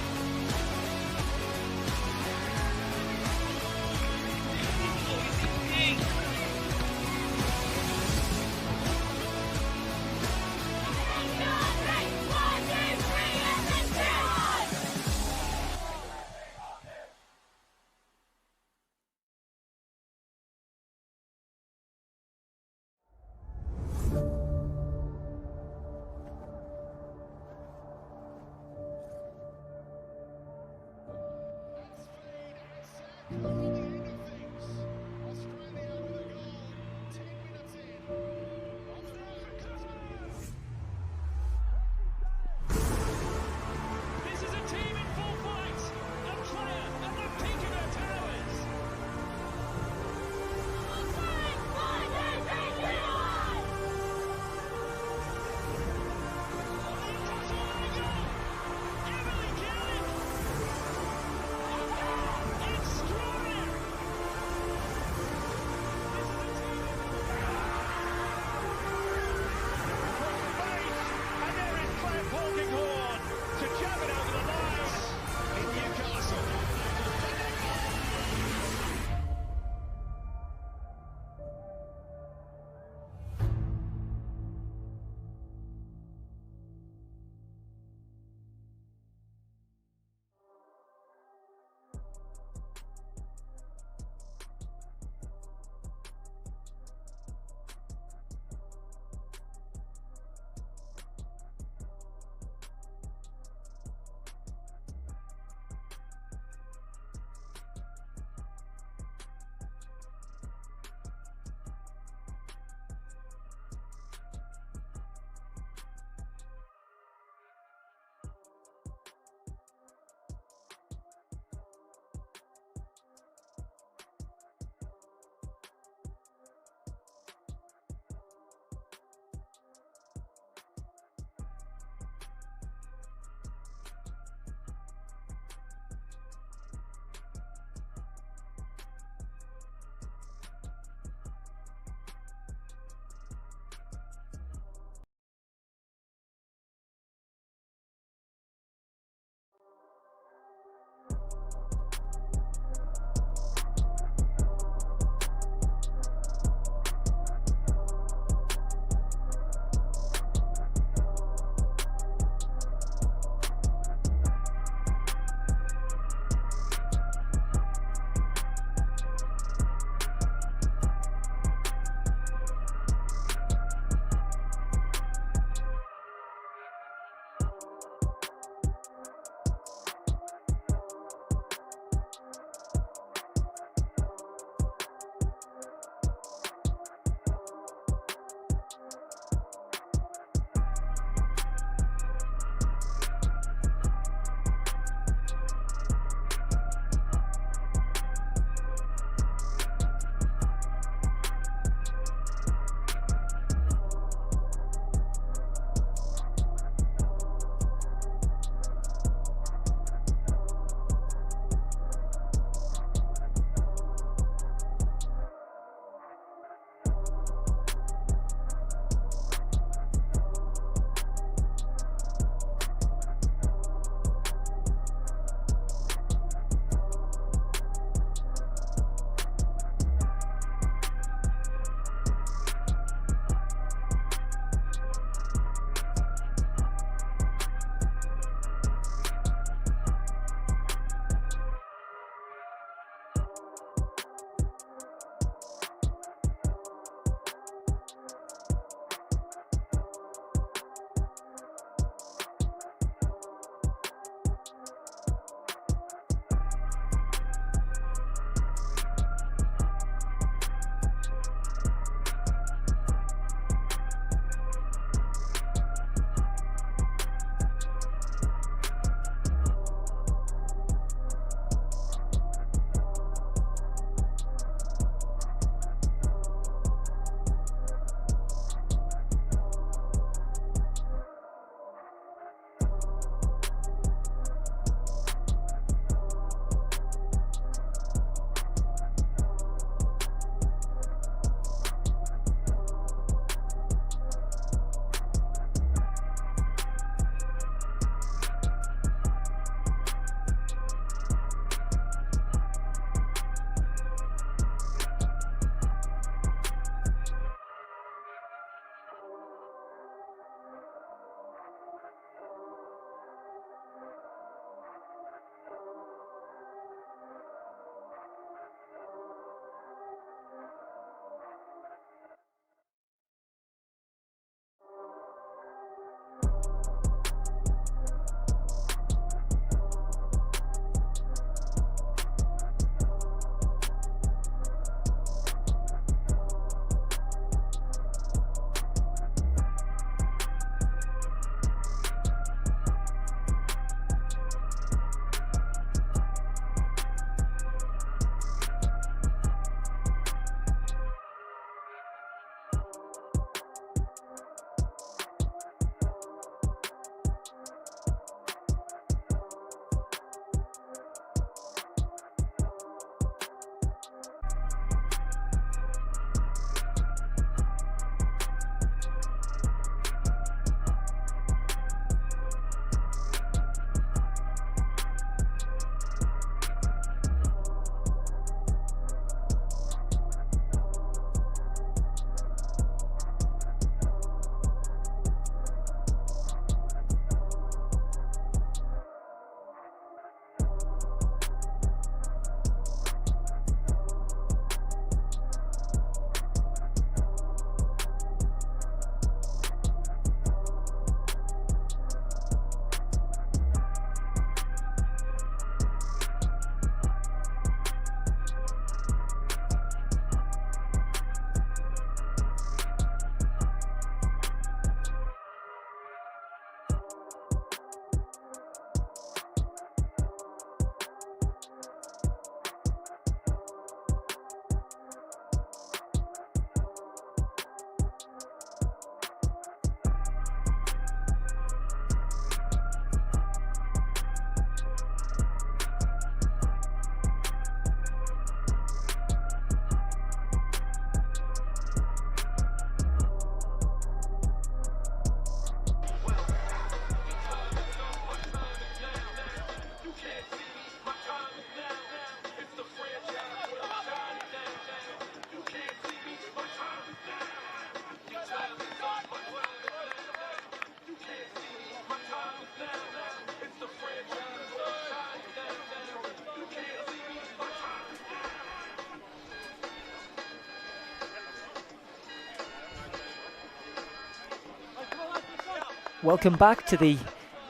Welcome back to the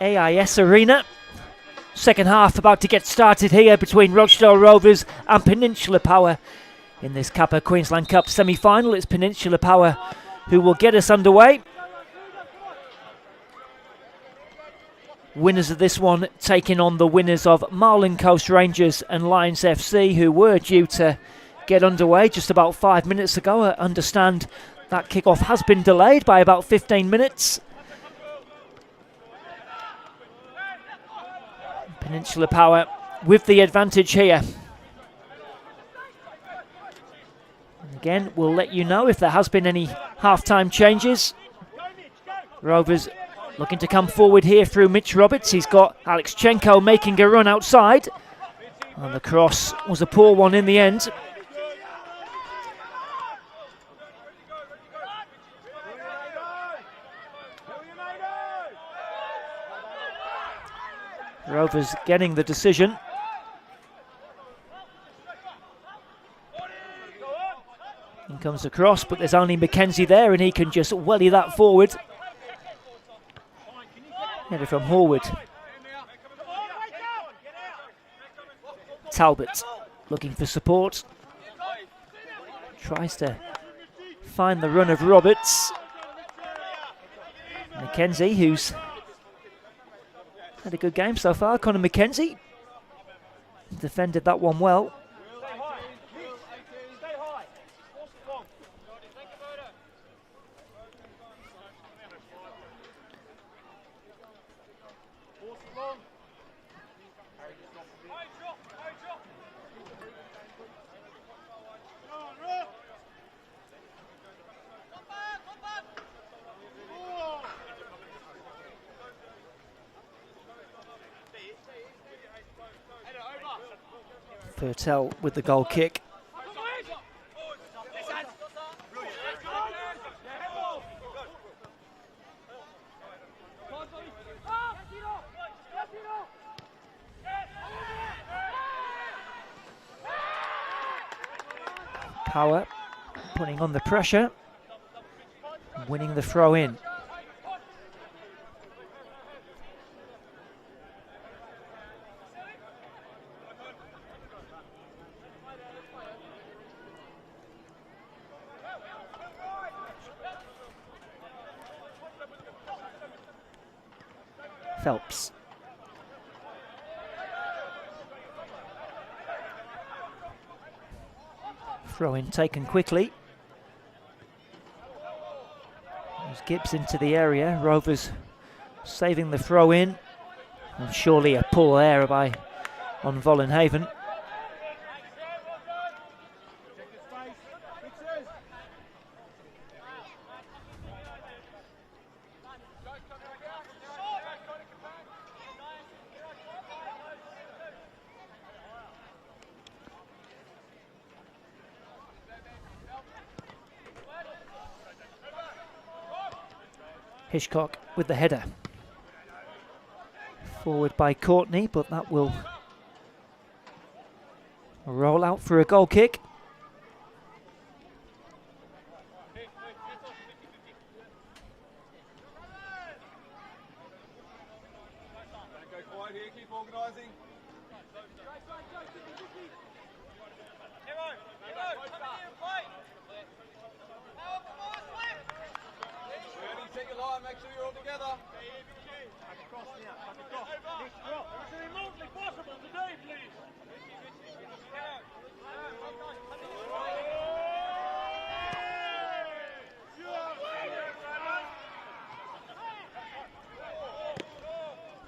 AIS Arena. Second half about to get started here between Rochedale Rovers and Peninsula Power in this Kappa Queensland Cup semi-final. It's Peninsula Power who will get us underway. Winners of this one taking on the winners of Marlin Coast Rangers and Lions FC, who were due to get underway just about 5 minutes ago. I understand that kickoff has been delayed by about 15 minutes. Peninsula Power with the advantage here. And again, we'll let you know if there has been any half-time changes. Rovers looking to come forward here through Mitch Roberts. He's got Alex Chenko making a run outside. And the cross was a poor one in the end. Rovers getting the decision. In comes across, but there's only McKenzie there, and he can just welly that forward. Headed from Horwood. Talbot looking for support. Tries to find the run of Roberts. McKenzie, who's had a good game so far. Connor McKenzie defended that one well. Purtell with the goal kick. Power putting on the pressure, winning the throw in. Phelps. Throw in taken quickly. There's Gibbs into the area. Rovers saving the throw in. And surely a pull there on Vollenhaven. Hitchcock with the header. Forward by Courtney, but that will roll out for a goal kick.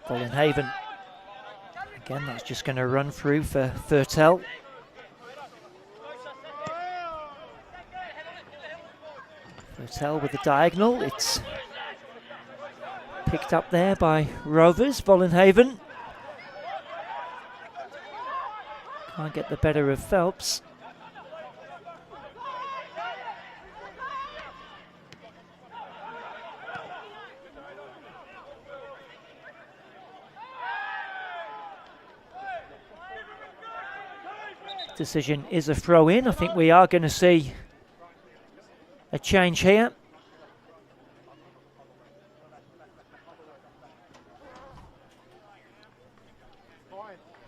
Vollenhaven. Again, that's just going to run through for Purtell. Purtell with the diagonal. It's picked up there by Rovers. Vollenhaven can't get the better of Phelps. Decision is a throw in. I think we are going to see a change here.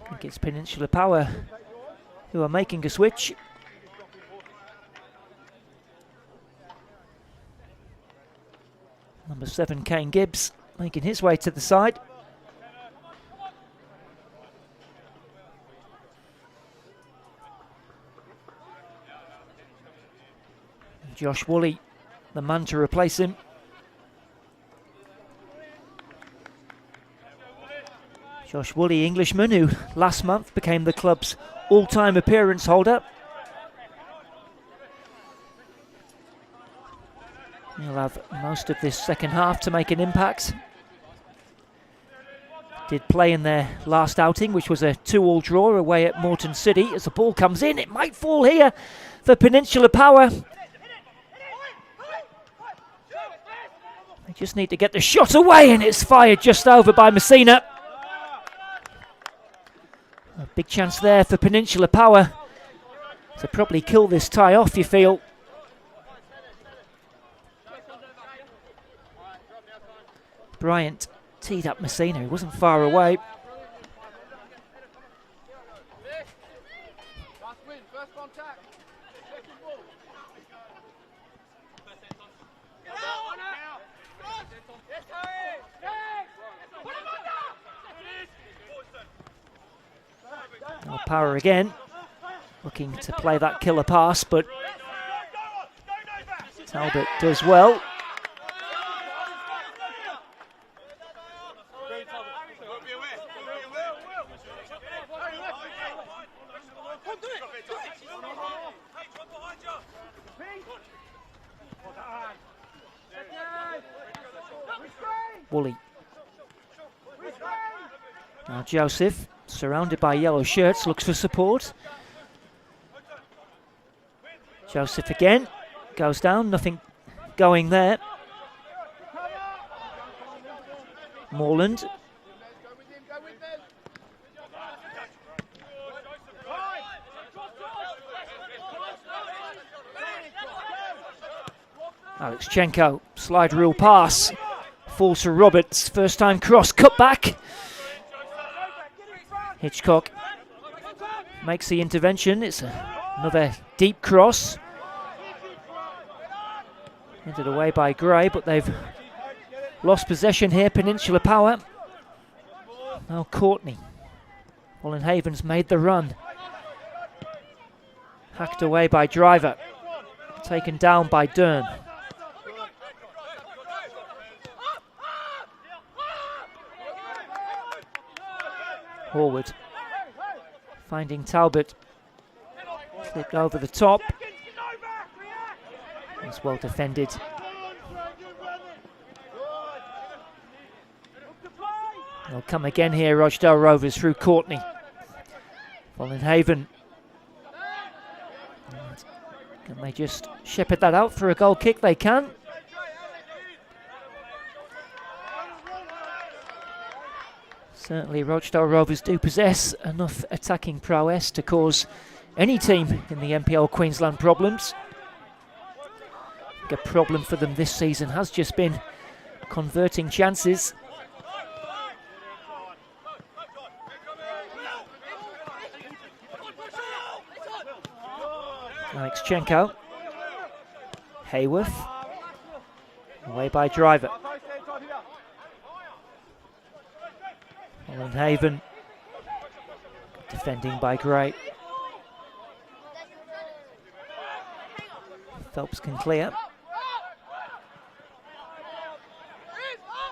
I think it's Peninsula Power who are making a switch. Number 7, Kane Gibbs, making his way to the side. Josh Woolley, the man to replace him. Josh Woolley, Englishman, who last month became the club's all-time appearance holder. He'll have most of this second half to make an impact. Did play in their last outing, which was a 2-2 draw away at Moreton City. As the ball comes in, it might fall here for Peninsula Power. They just need to get the shot away, and it's fired just over by Messina. A big chance there for Peninsula Power to probably kill this tie off, you feel. Bryant teed up Messina, he wasn't far away. Now Power again, looking to play that killer pass, but Talbot does well. Woolley. Now Joseph, surrounded by yellow shirts, looks for support. Joseph again, goes down, nothing going there. Morland. Alexchenko, slide rule pass, falls to Roberts, first time cross, cut back. Hitchcock makes the intervention, it's another deep cross. Headed away by Gray, but they've lost possession here, Peninsula Power. Now Courtney. Wallenhaven's made the run. Hacked away by Driver. Taken down by Dern. Horwood finding Talbot. Slipped over the top. It's well defended. They'll come again here, Rochedale Rovers through Courtney. Wallenhaven. Can they just shepherd that out for a goal kick? They can. Certainly Rochedale Rovers do possess enough attacking prowess to cause any team in the NPL Queensland problems. A problem for them this season has just been converting chances. Alexchenko. Hayworth. Away by Driver. Wallenhaven. Defending by Gray. Phelps can clear.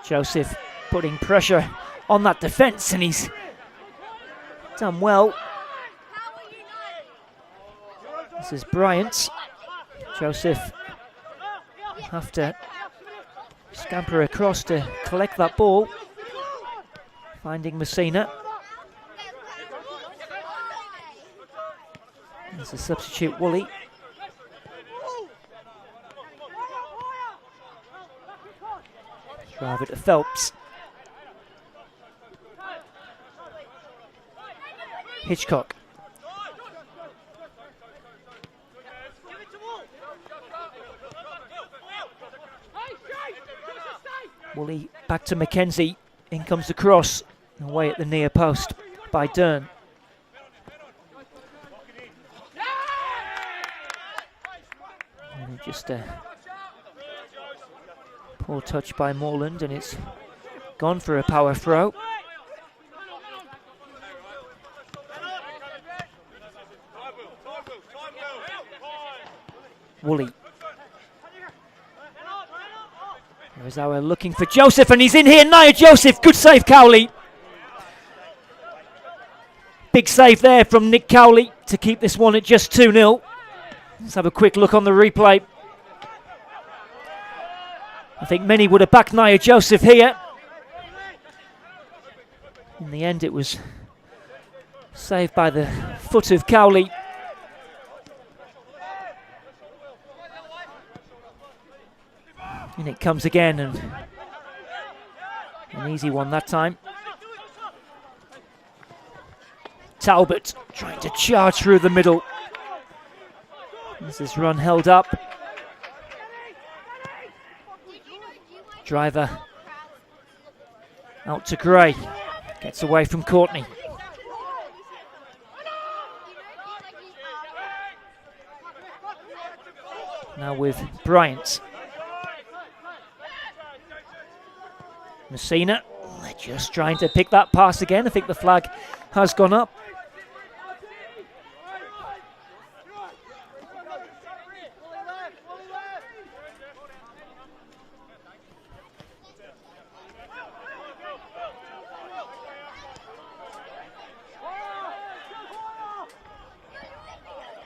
Joseph putting pressure on that defence, and he's done well. This is Bryant. Joseph will have to scamper across to collect that ball. Finding Messina. There's a substitute, Woolley. Drive it to Phelps. Hitchcock. Woolley back to Mackenzie. In comes the cross. Away at the near post. by Dern. And just a poor touch by Morland, and it's gone for a power throw. Woolley. There's our looking for Joseph, and he's in here. Nia Joseph, good save, Cowley. Big save there from Nick Cowley to keep this one at just 2-0. Let's have a quick look on the replay. I think many would have backed Nia Joseph here. In the end, it was saved by the foot of Cowley. And it comes again, and an easy one that time. Talbot trying to charge through the middle. This is run held up. Driver out to Gray. Gets away from Courtney. Now with Bryant. Messina, they're just trying to pick that pass again. I think the flag has gone up.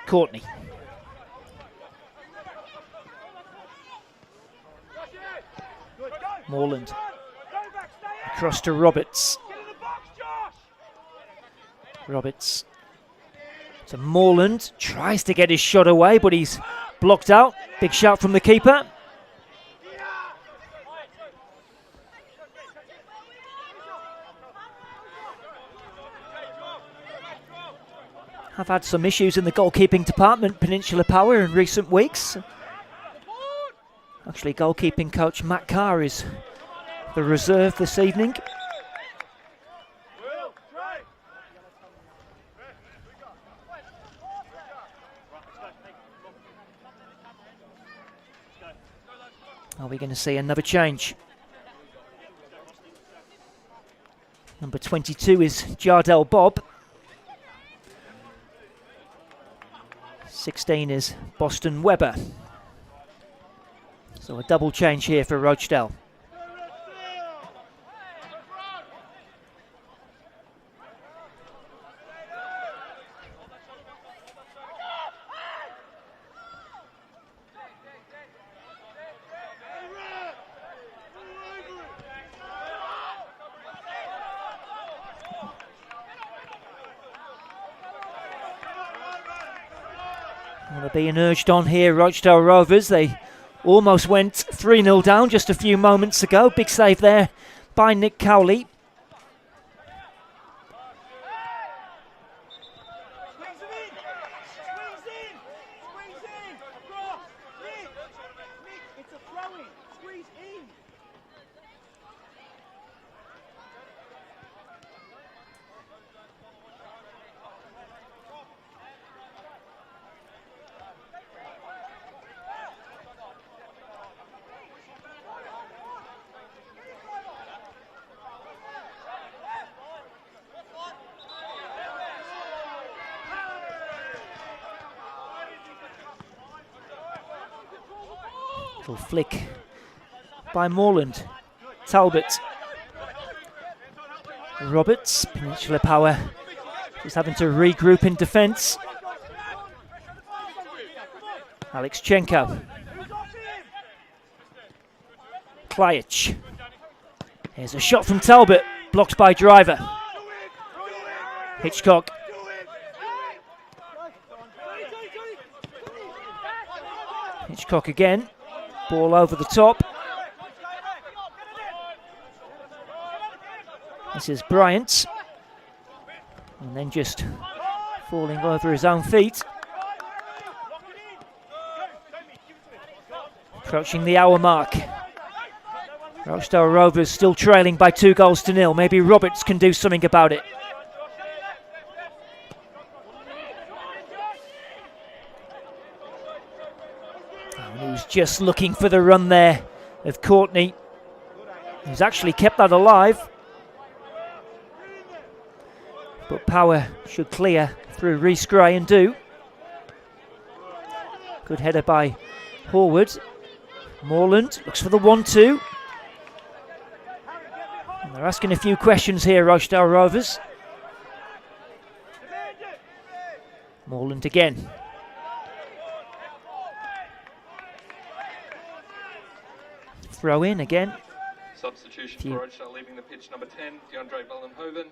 Courtney. Morland. Across to Roberts. Roberts to Morland. Tries to get his shot away, but he's blocked out. Big shout from the keeper. Have had some issues in the goalkeeping department, Peninsula Power, in recent weeks. Actually, goalkeeping coach Matt Carr is the reserve this evening. Are we going to see another change? Number 22 is Jardel Bob. 16 is Boston Webber. So a double change here for Rochedale. Well, they're being urged on here, Rochdale Rovers. They almost went 3-0 down just a few moments ago. Big save there by Nick Cowley. Little flick by Morland. Talbot. Roberts, Peninsula Power just having to regroup in defence. Alexchenko. Klajic. Here's a shot from Talbot, blocked by Driver. Hitchcock. Hitchcock again. Ball over the top. This is Bryant. And then just falling over his own feet. Approaching the hour mark. Rochdale Rovers still trailing by 2-0. Maybe Roberts can do something about it. And he was just looking for the run there of Courtney. He's actually kept that alive. But Power should clear through Rhys Gray and do. Good header by Horwood. Morland looks for the 1-2. And they're asking a few questions here, Rochdale Rovers. Morland again. Throw in again. Substitution for Rochedale leaving the pitch, number 10, DeAndre Vollenhoven,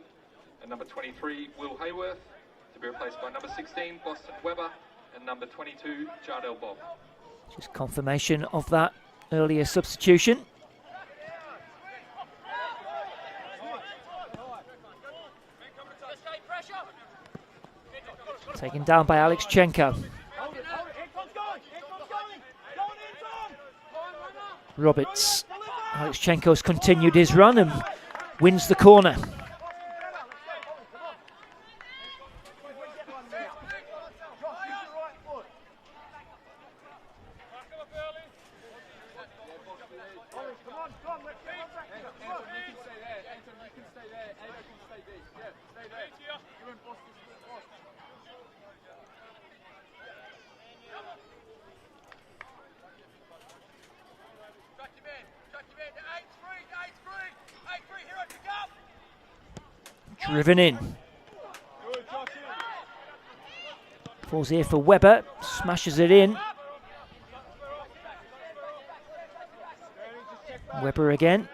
and number 23, Will Hayworth, to be replaced by number 16, Boston Webber, and number 22, Jardel Bob. Just confirmation of that earlier substitution. Taken down by Alexchenko. Roberts. Alexchenko's continued his run and wins the corner. Driven in. Falls here for Webber, smashes it in. Webber again.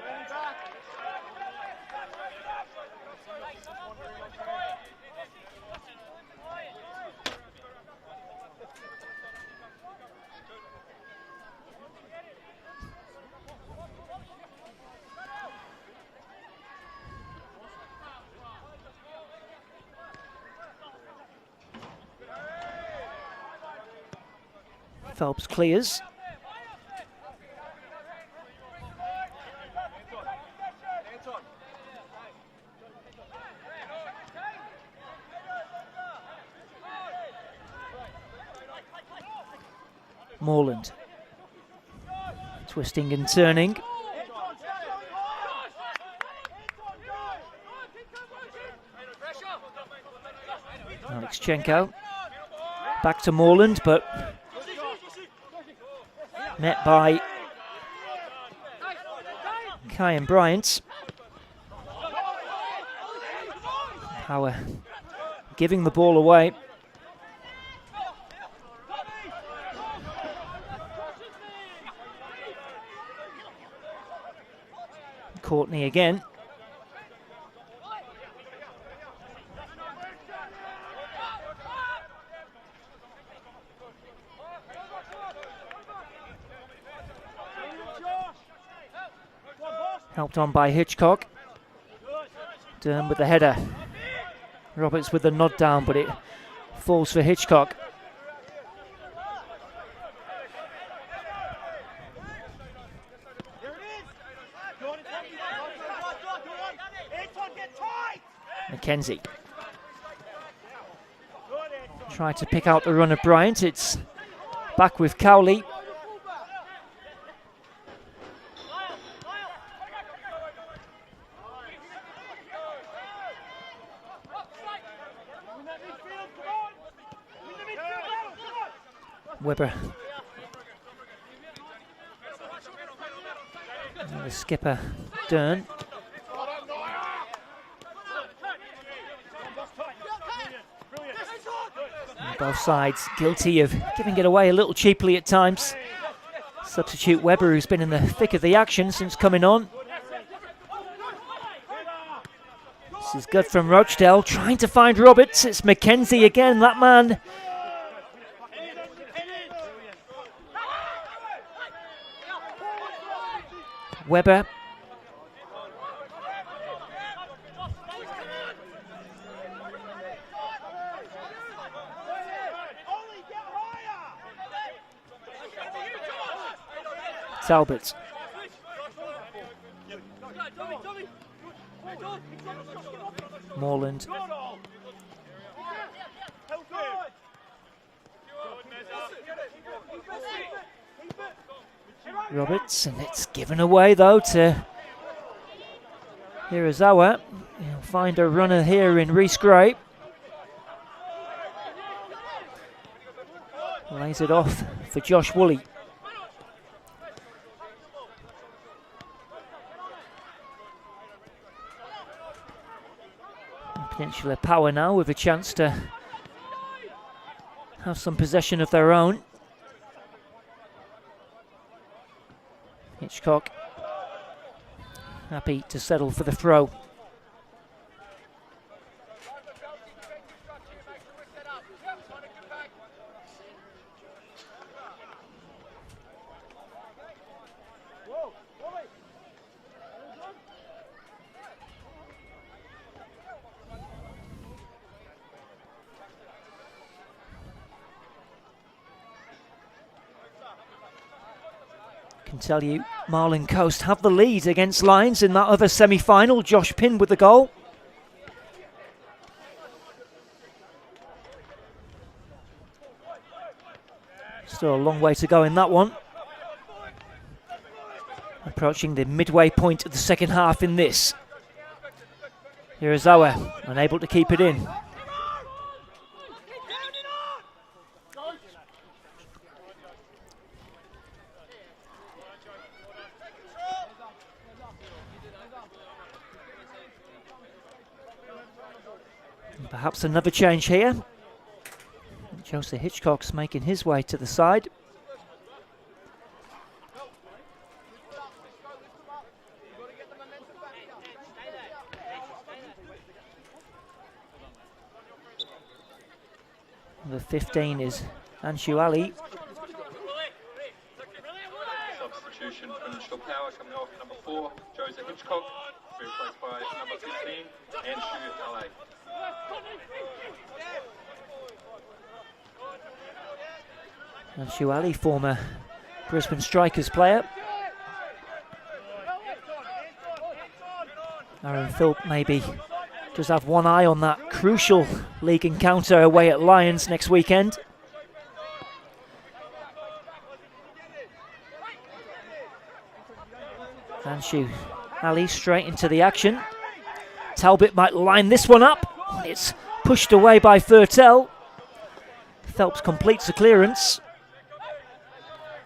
Phelps clears. Morland. Twisting and turning. Alexchenko. Back to Morland, but met by Kyan Bryant. Power giving the ball away. Courtney again. Helped on by Hitchcock. Dern with the header. Roberts with the nod down, but it falls for Hitchcock. McKenzie. Tried to pick out the run of Bryant. It's back with Cowley. Webber. And the skipper, Dern. And both sides guilty of giving it away a little cheaply at times. Substitute Webber, who's been in the thick of the action since coming on. This is good from Rochdale, trying to find Roberts. It's McKenzie again, that man. Webber. Talbot. Morland. Roberts, and it's given away though to Hirazawa. He'll find a runner here in Reese Gray. Lays it off for Josh Woolley. Peninsula Power now with a chance to have some possession of their own. Hitchcock happy to settle for the throw. Can tell you, Marlin Coast have the lead against Lions in that other semi-final. Josh Pinn with the goal. Still a long way to go in that one. Approaching the midway point of the second half in this. Hirazawa unable to keep it in. Perhaps another change here. Joseph Hitchcock's making his way to the side. Number 15 is Anshu Ali. Substitution for Peninsula Power coming off number 4, Joseph Hitchcock, replaced by number 15, Anshu Ali. Anshu Ali, former Brisbane Strikers player. Aaron Philp maybe does have one eye on that crucial league encounter away at Lions next weekend. Anshu Ali straight into the action. Talbot might line this one up. It's pushed away by Fertel. Phelps completes the clearance.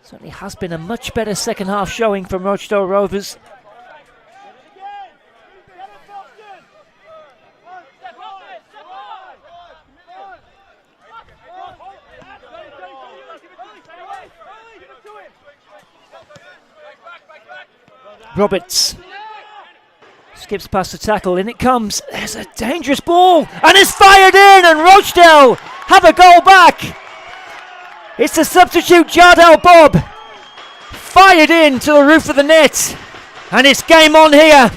Certainly has been a much better second half showing from Rochedale Rovers. Roberts skips past the tackle, in it comes. There's a dangerous ball, and it's fired in, and Rochdale have a goal back. It's the substitute Jardel Bob, fired in to the roof of the net, and it's game on here.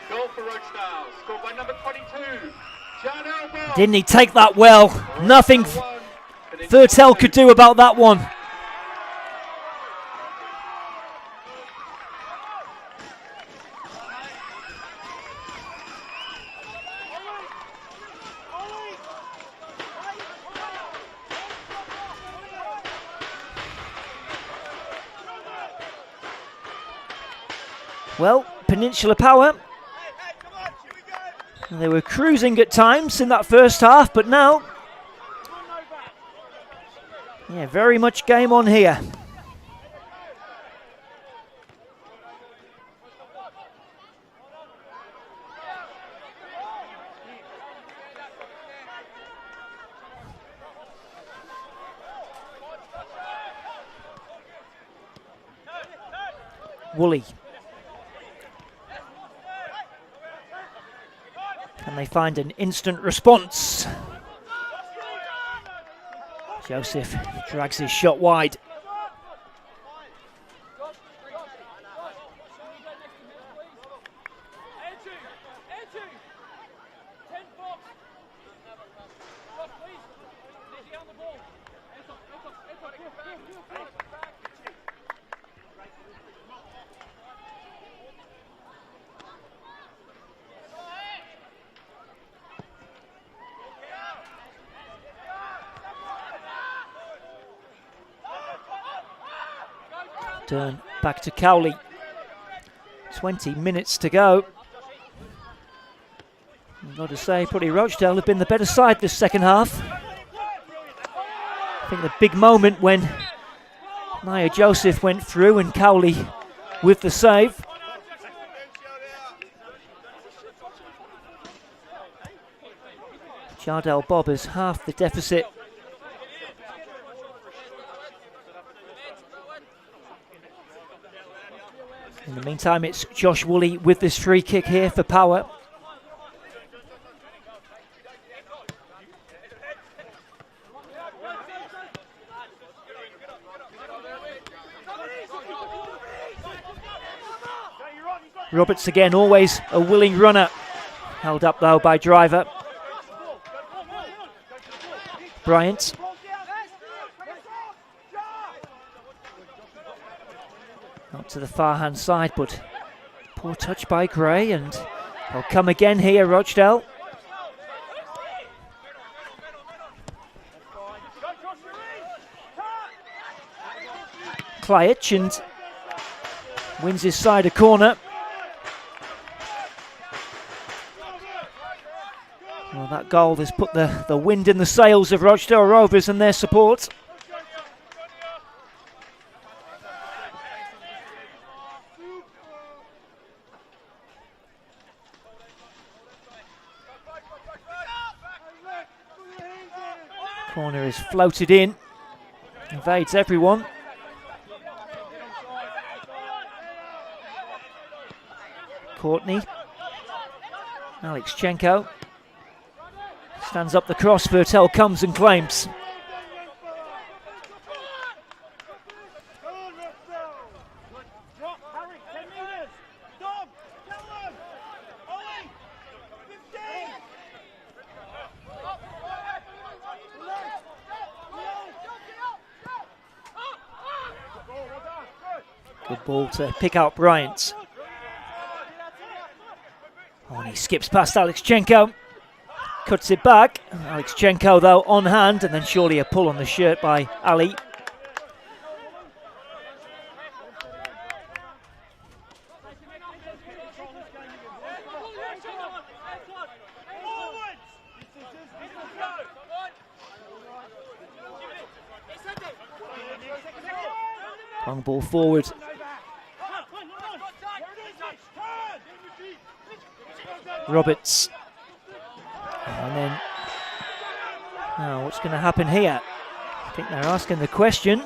Goal for Rochedale, scored by number 22, Jardel Bob. Didn't he take that well? Nothing Fertel could do about that one. Well, Peninsula Power, they were cruising at times in that first half, but now, yeah, very much game on here. Woolley. Can they find an instant response? Joseph drags his shot wide. Dern back to Cowley. 20 minutes to go. I've got to say, probably Rochedale have been the better side this second half. I think the big moment when Nia Joseph went through and Cowley with the save. Jardel Bob has half the deficit. In the meantime, it's Josh Woolley with this free kick here for Power. Roberts again, always a willing runner. Held up though by Driver. Bryant. Not to the far hand side, but poor touch by Gray, and they'll come again here, Rochdale. Klajich and wins his side a corner. Well, that goal has put the wind in the sails of Rochdale Rovers and their support. Corner is floated in, invades everyone. Courtney, Alexchenko. Stands up the cross, Vertel comes and claims. Good ball to pick out Bryant. Oh, and he skips past Alexchenko. Cuts it back. Alexchenko though on hand, and then surely a pull on the shirt by Ali. Long ball forward. Roberts. And then, now what's going to happen here? I think they're asking the question.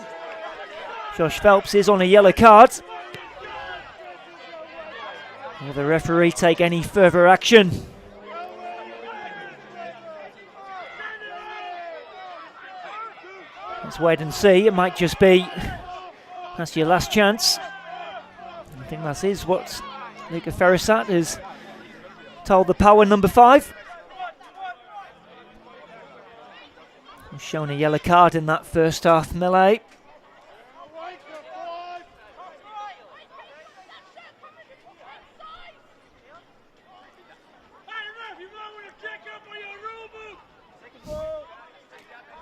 Josh Phelps is on a yellow card. Will the referee take any further action? Let's wait and see. It might just be, that's your last chance. I think that is what Luca Ferrisat has told the Power number 5. Shown a yellow card in that first half melee.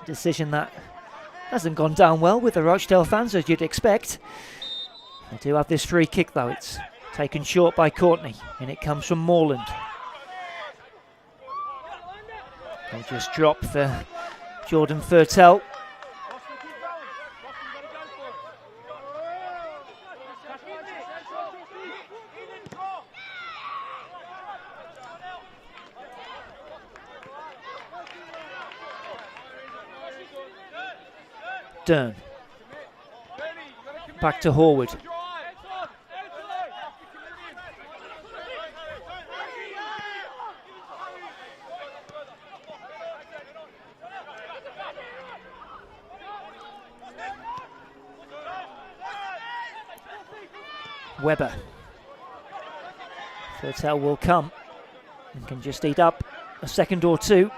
Decision that hasn't gone down well with the Rochdale fans, as you'd expect. They do have this free kick though. It's taken short by Courtney, and it comes from Moreland. They just drop for Jordan Vertel. Dern. Back to Horwood. Webber. Vertel will come and can just eat up a second or two.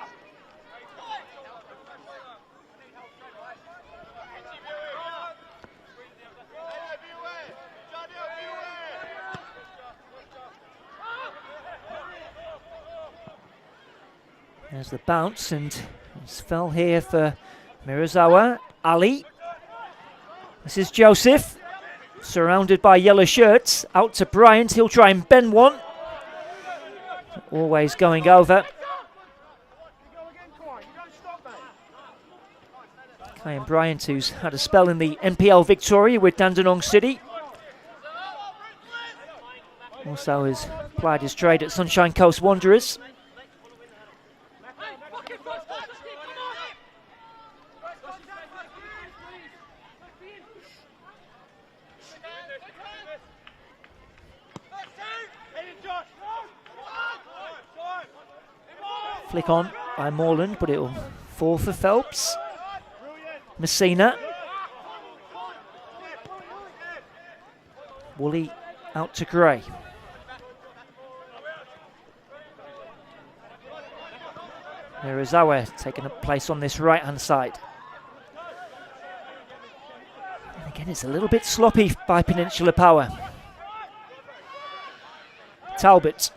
There's the bounce, and it's fell here for Mirazawa. Ali. This is Joseph. surrounded by yellow shirts. Out to Bryant, he'll try and bend one. Always going over. Kyan Bryant, who's had a spell in the NPL Victoria with Dandenong City. Also has plied his trade at Sunshine Coast Wanderers. Flick on by Morland, but it'll fall for Phelps. Messina. Woolley out to Gray. Mirazawa taking a place on this right-hand side. And again, it's a little bit sloppy by Peninsula Power. Talbot.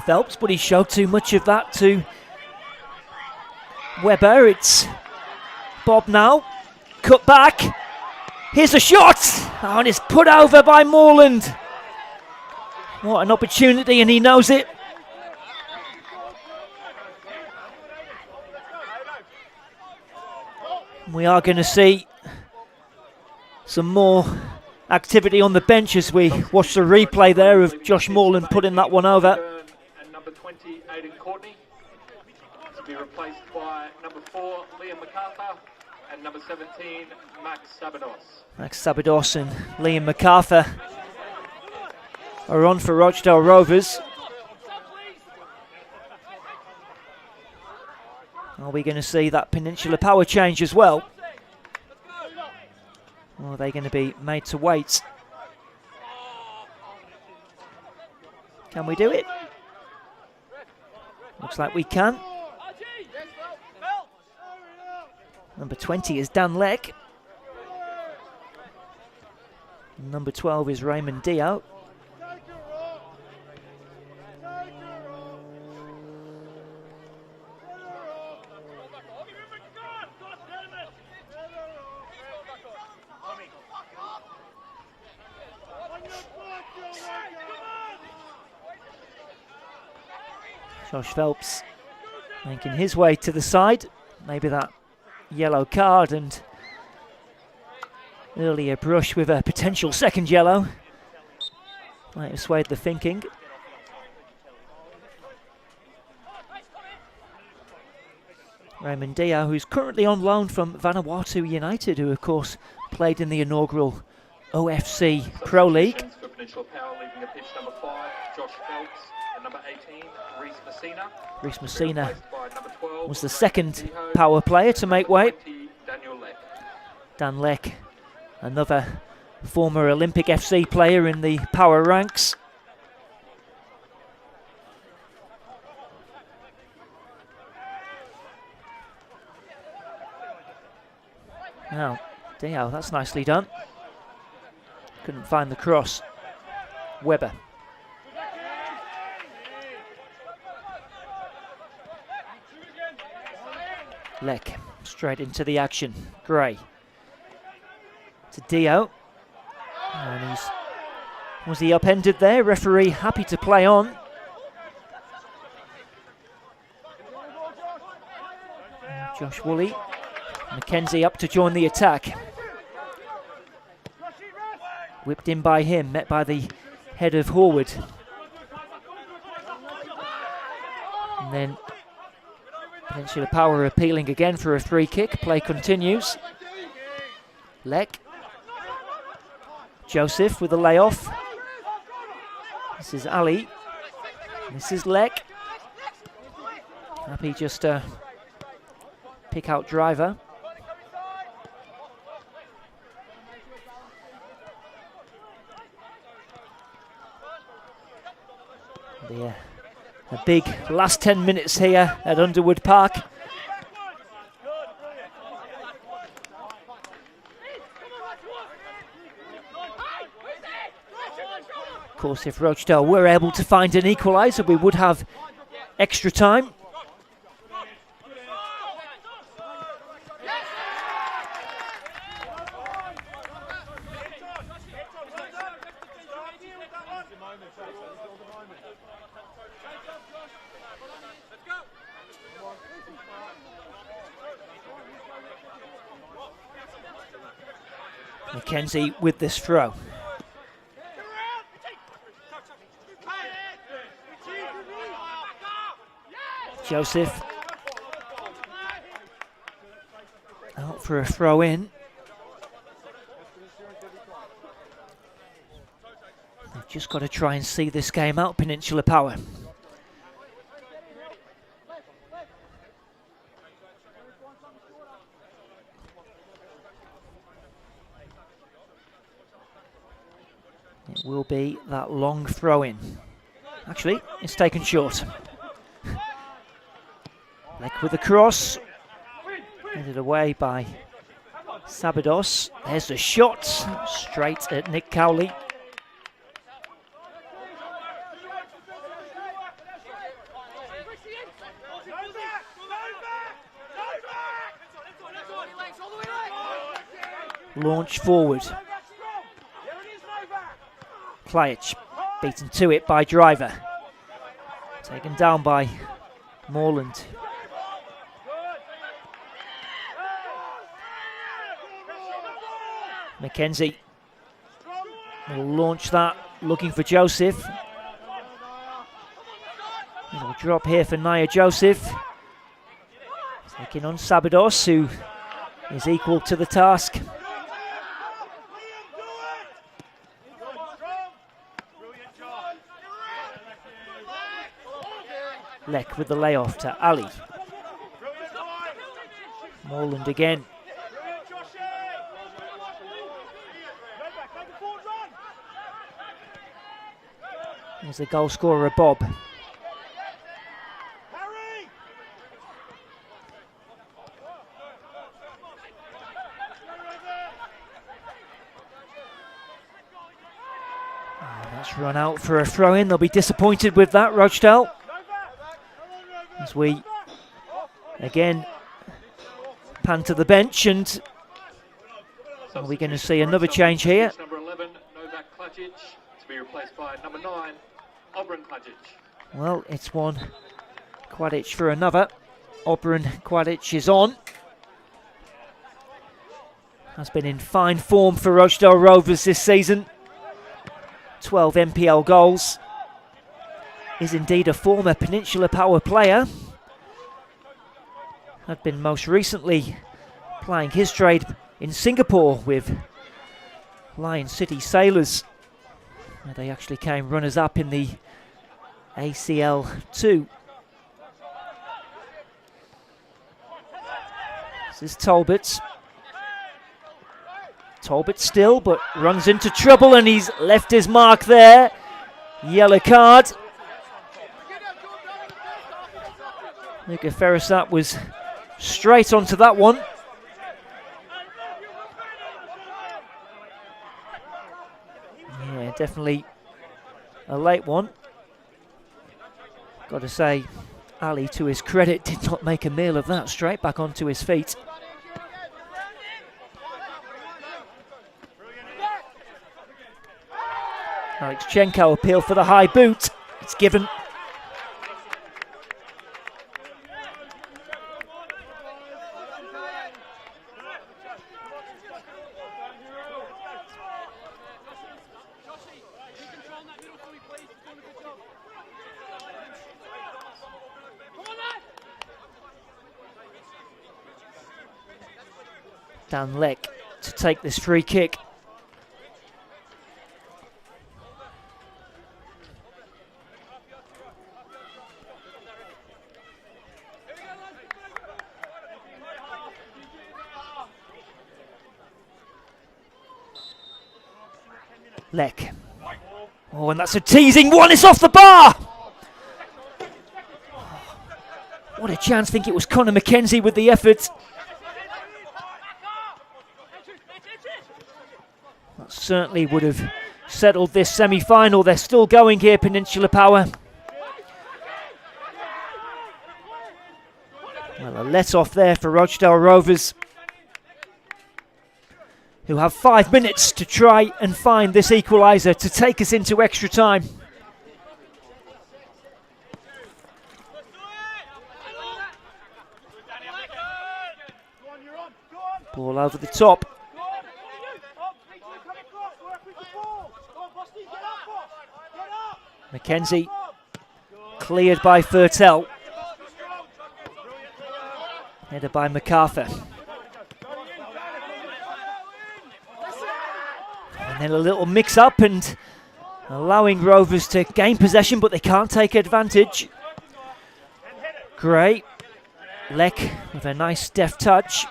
Phelps, but he showed too much of that to Webber. It's Bob now. Cut back. Here's a shot. Oh, and it's put over by Morland. What an opportunity, and he knows it. We are going to see some more activity on the bench as we watch the replay there of Josh Morland putting that one over. And number 20, Aidan Courtney, to be replaced by number 4, Liam MacArthur, and number 17, Max Sabados. Max Sabados and Liam MacArthur are on for Rochdale Rovers. Are we going to see that Peninsula Power change as well? Or are they going to be made to wait? Can we do it? Looks like we can. Number 20 is Dan Leck. Number 12 is Raymond Dio. Josh Phelps making his way to the side. Maybe that yellow card and earlier brush with a potential second yellow might have swayed the thinking. Raymond Dio, who's currently on loan from Vanuatu United, who of course played in the inaugural OFC Pro League. For Peninsula Power, leaving the pitch, number 5, Josh Phelps, and number 18, Reece Messina. Reece Messina Replaced by number 12, was the second Power player to make way. 20, Daniel Leck. Dan Leck, another former Olympic FC player in the Power ranks. Now, Dio, that's nicely done. Couldn't find the cross. Webber. Leck, straight into the action. Gray. To Dio. And was he upended there? Referee happy to play on. Josh Woolley. Mackenzie up to join the attack. Whipped in by him, met by the head of Horwood. And then Peninsula Power appealing again for a free kick. Play continues. Leck. Joseph with a layoff. This is Ali. This is Leck. Happy just to pick out driver. Yeah, a big last 10 minutes here at Underwood Park. course, if Rochedale were able to find an equaliser, we would have extra time. Mackenzie with this throw. Joseph out for a throw in. They've just got to try and see this game out, Peninsula Power. It will be that long throw in. Actually, it's taken short. Leck with the cross. Headed away by Sabados. There's the shot. Straight at Nick Cowley. Launch forward. Klajic beaten to it by Driver. Taken down by Morland. Mackenzie will launch that, looking for Joseph. Little drop here for Nia Joseph. Taking on Sabados, who is equal to the task. Leck with the layoff to Ali. Morland again. There's the goal scorer, Bob. That's run out for a throw-in. They'll be disappointed with that, Rochedale. As we, again, pan to the bench, and are we going to see another change here? Number 11, Novak Klajic, to be replaced by number 9, Obran Klajic. Well, it's one Quadic for another. Obran Quadic is on. Has been in fine form for Rochedale Rovers this season. 12 NPL goals. Is indeed a former Peninsula Power player. Had been most recently playing his trade in Singapore with Lion City Sailors, where they actually came runners-up in the ACL 2. This is Talbot. Talbot still, but runs into trouble, and he's left his mark there. Yellow card. Luca Ferrisat was straight onto that one. Yeah, definitely a late one. Got to say, Ali, to his credit, did not make a meal of that. Straight back onto his feet. Alexchenko appeal for the high boot. It's given. Dan Leck to take this free kick. Leck. Oh, and that's a teasing one. It's off the bar. What a chance. I think it was Connor Mackenzie with the effort. That certainly would have settled this semi-final. They're still going here, Peninsula Power. Well, a let-off there for Rochedale Rovers, who have 5 minutes to try and find this equaliser to take us into extra time. Ball over the top. Mackenzie cleared by Fertel. Headed by MacArthur. And then a little mix-up and allowing Rovers to gain possession, but they can't take advantage. Gray. Leck with a nice deft touch.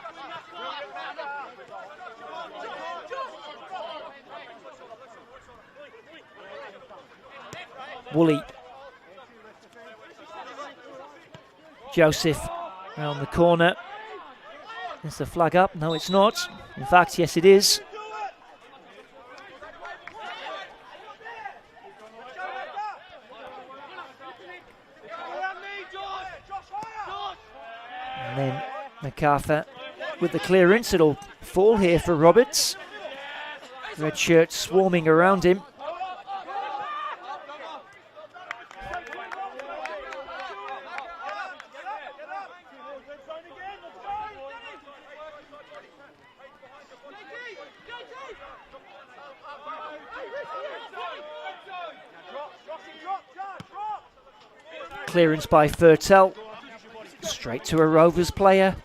Woolley. Joseph around the corner. Is the flag up? No, it's not. In fact, yes, it is. And then MacArthur with the clearance. It'll fall here for Roberts. Red shirt swarming around him. Clearance by Fertel. Straight to a Rovers player.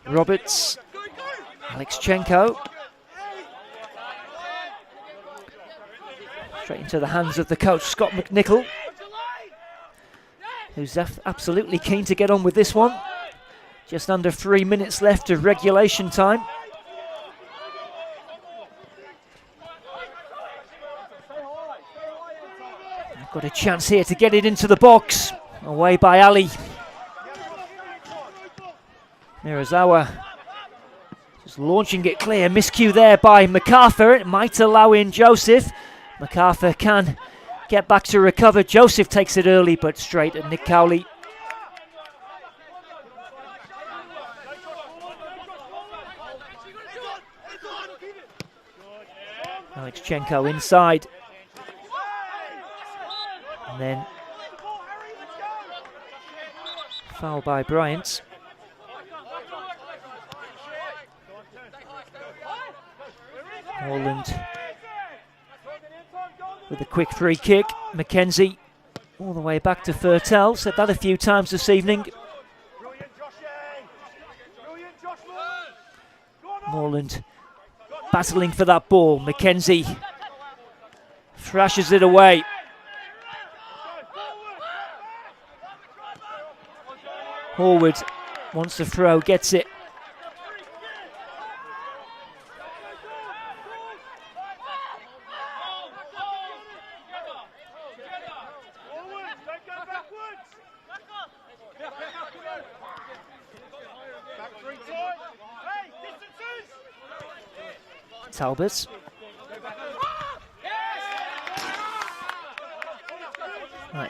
Roberts. Alexchenko. Straight into the hands of the coach, Scott McNichol, who's absolutely keen to get on with this one. Just under 3 minutes left of regulation time. Got a chance here to get it into the box. Away by Ali. Mirazawa just launching it clear. Miscue there by MacArthur. It might allow in Joseph. MacArthur can get back to recover. Joseph takes it early, but straight at Nick Cowley. Alexchenko inside. And then foul by Bryant. Holland with a quick free kick. Mackenzie all the way back to Fertel. Said that a few times this evening. Morland battling for that ball. Mackenzie thrashes it away. Horwood wants to throw, gets it. Talbot.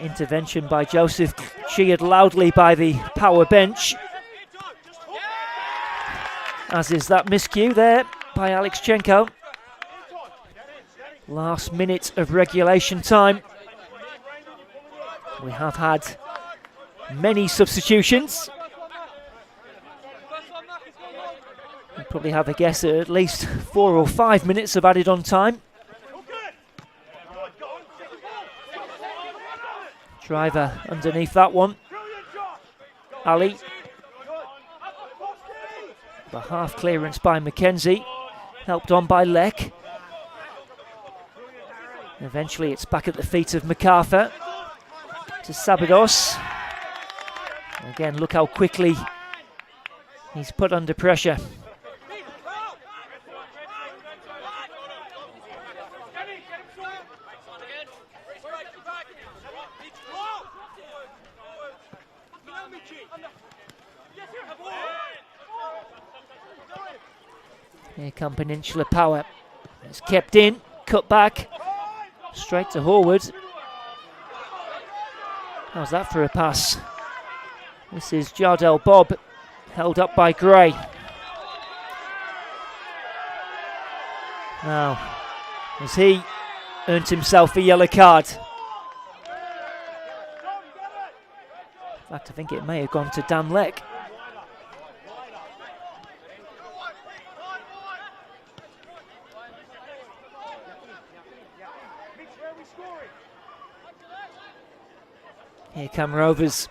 Intervention by Joseph, cheered loudly by the Power bench. As is that miscue there by Alexchenko. Last minute of regulation time. We have had many substitutions. We probably have a guess at least 4 or 5 minutes of added on time. Driver underneath that one. Ali. The half clearance by Mackenzie. Helped on by Leck. Eventually it's back at the feet of MacArthur. To Sabados. Again, look how quickly he's put under pressure. Here come Peninsula Power. It's kept in, cut back. Straight to Horwood. How's that for a pass? This is Jardel Bob, held up by Gray. Now, as he earned himself a yellow card. In fact, I think it may have gone to Dan Leck. Here come Rovers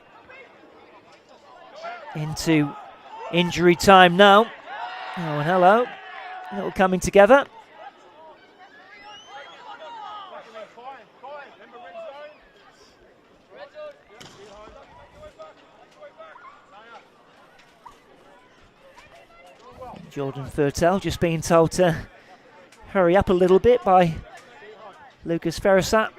into injury time now. Oh, and hello. A little coming together. Jordan Thurtell just being told to hurry up a little bit by Lucas Ferrisat.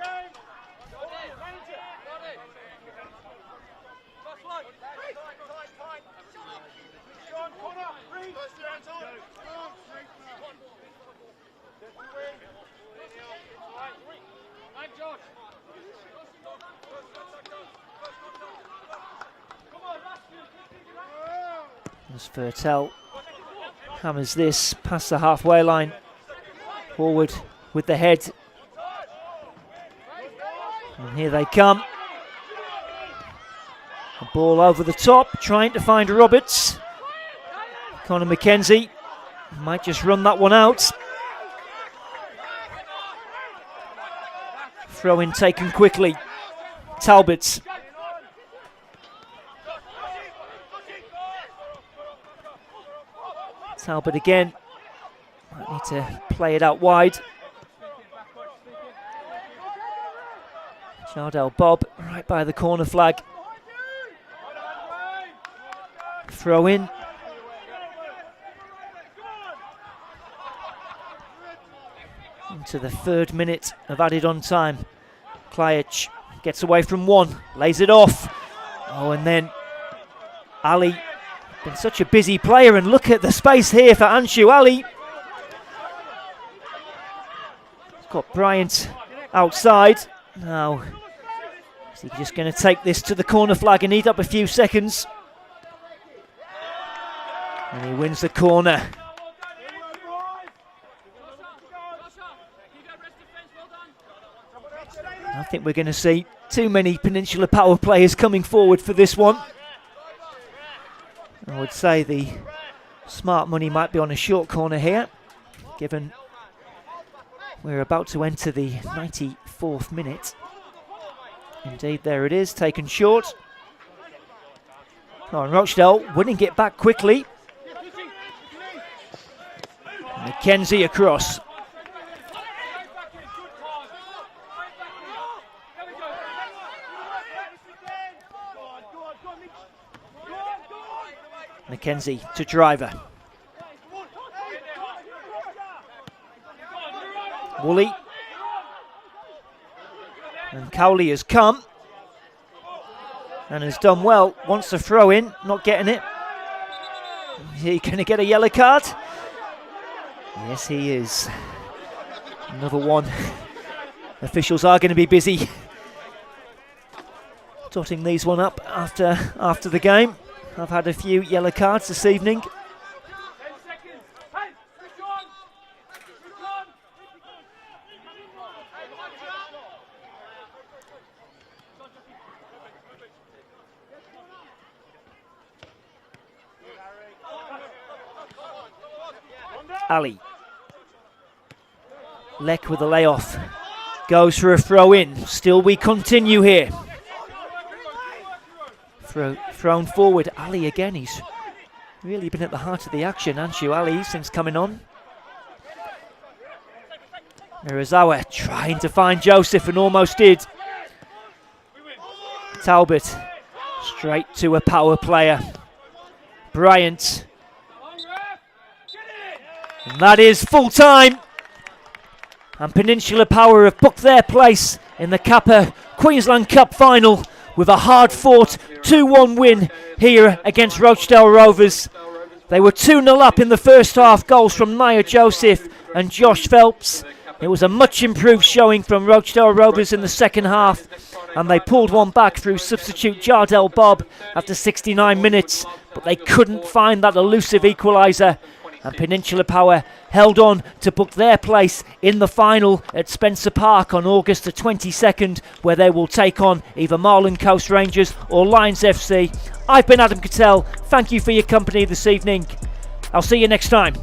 As Thurtell hammers this past the halfway line. Forward with the head. And here they come. A ball over the top, trying to find Roberts. Conor McKenzie might just run that one out. Throw in taken quickly. Talbot. Talbot again. Might need to play it out wide. Jardel Bob right by the corner flag. Throw in. Into the 3rd minute of added on time. Klajic gets away from one, lays it off. Oh, and then Ali, been such a busy player, and look at the space here for Anshu Ali. He's got Bryant outside. Now, is he just going to take this to the corner flag and eat up a few seconds? And he wins the corner. I think we're going to see too many Peninsula Power players coming forward for this one. I would say the smart money might be on a short corner here, given we're about to enter the 94th minute. Indeed, there it is, taken short. Oh, and Rochedale winning it back quickly. McKenzie across. McKenzie to Driver. Woolley. And Cowley has come and has done well. Wants to throw in, not getting it. Is he going to get a yellow card? Yes, he is. Another one. Officials are going to be busy totting these one up after the game. I've had a few yellow cards this evening. Ali. Leck with a layoff. Goes for a throw in. Still we continue here. Thrown forward. Ali again. He's really been at the heart of the action. Anshu Ali since coming on. Mirazawa trying to find Joseph and almost did. Talbot straight to a power player. Bryant. And that is full time. And Peninsula Power have booked their place in the Kappa Queensland Cup final with a hard-fought 2-1 win here against Rochedale Rovers. They were 2-0 up in the first half, goals from Nia Joseph and Josh Phelps. It was a much improved showing from Rochedale Rovers in the second half, and they pulled one back through substitute Jardel Bob after 69 minutes, but they couldn't find that elusive equaliser, and Peninsula Power held on to book their place in the final at Spencer Park on August the 22nd, where they will take on either Marlon Coast Rangers or Lions FC. I've been Adam Cattell. Thank you for your company this evening. I'll see you next time.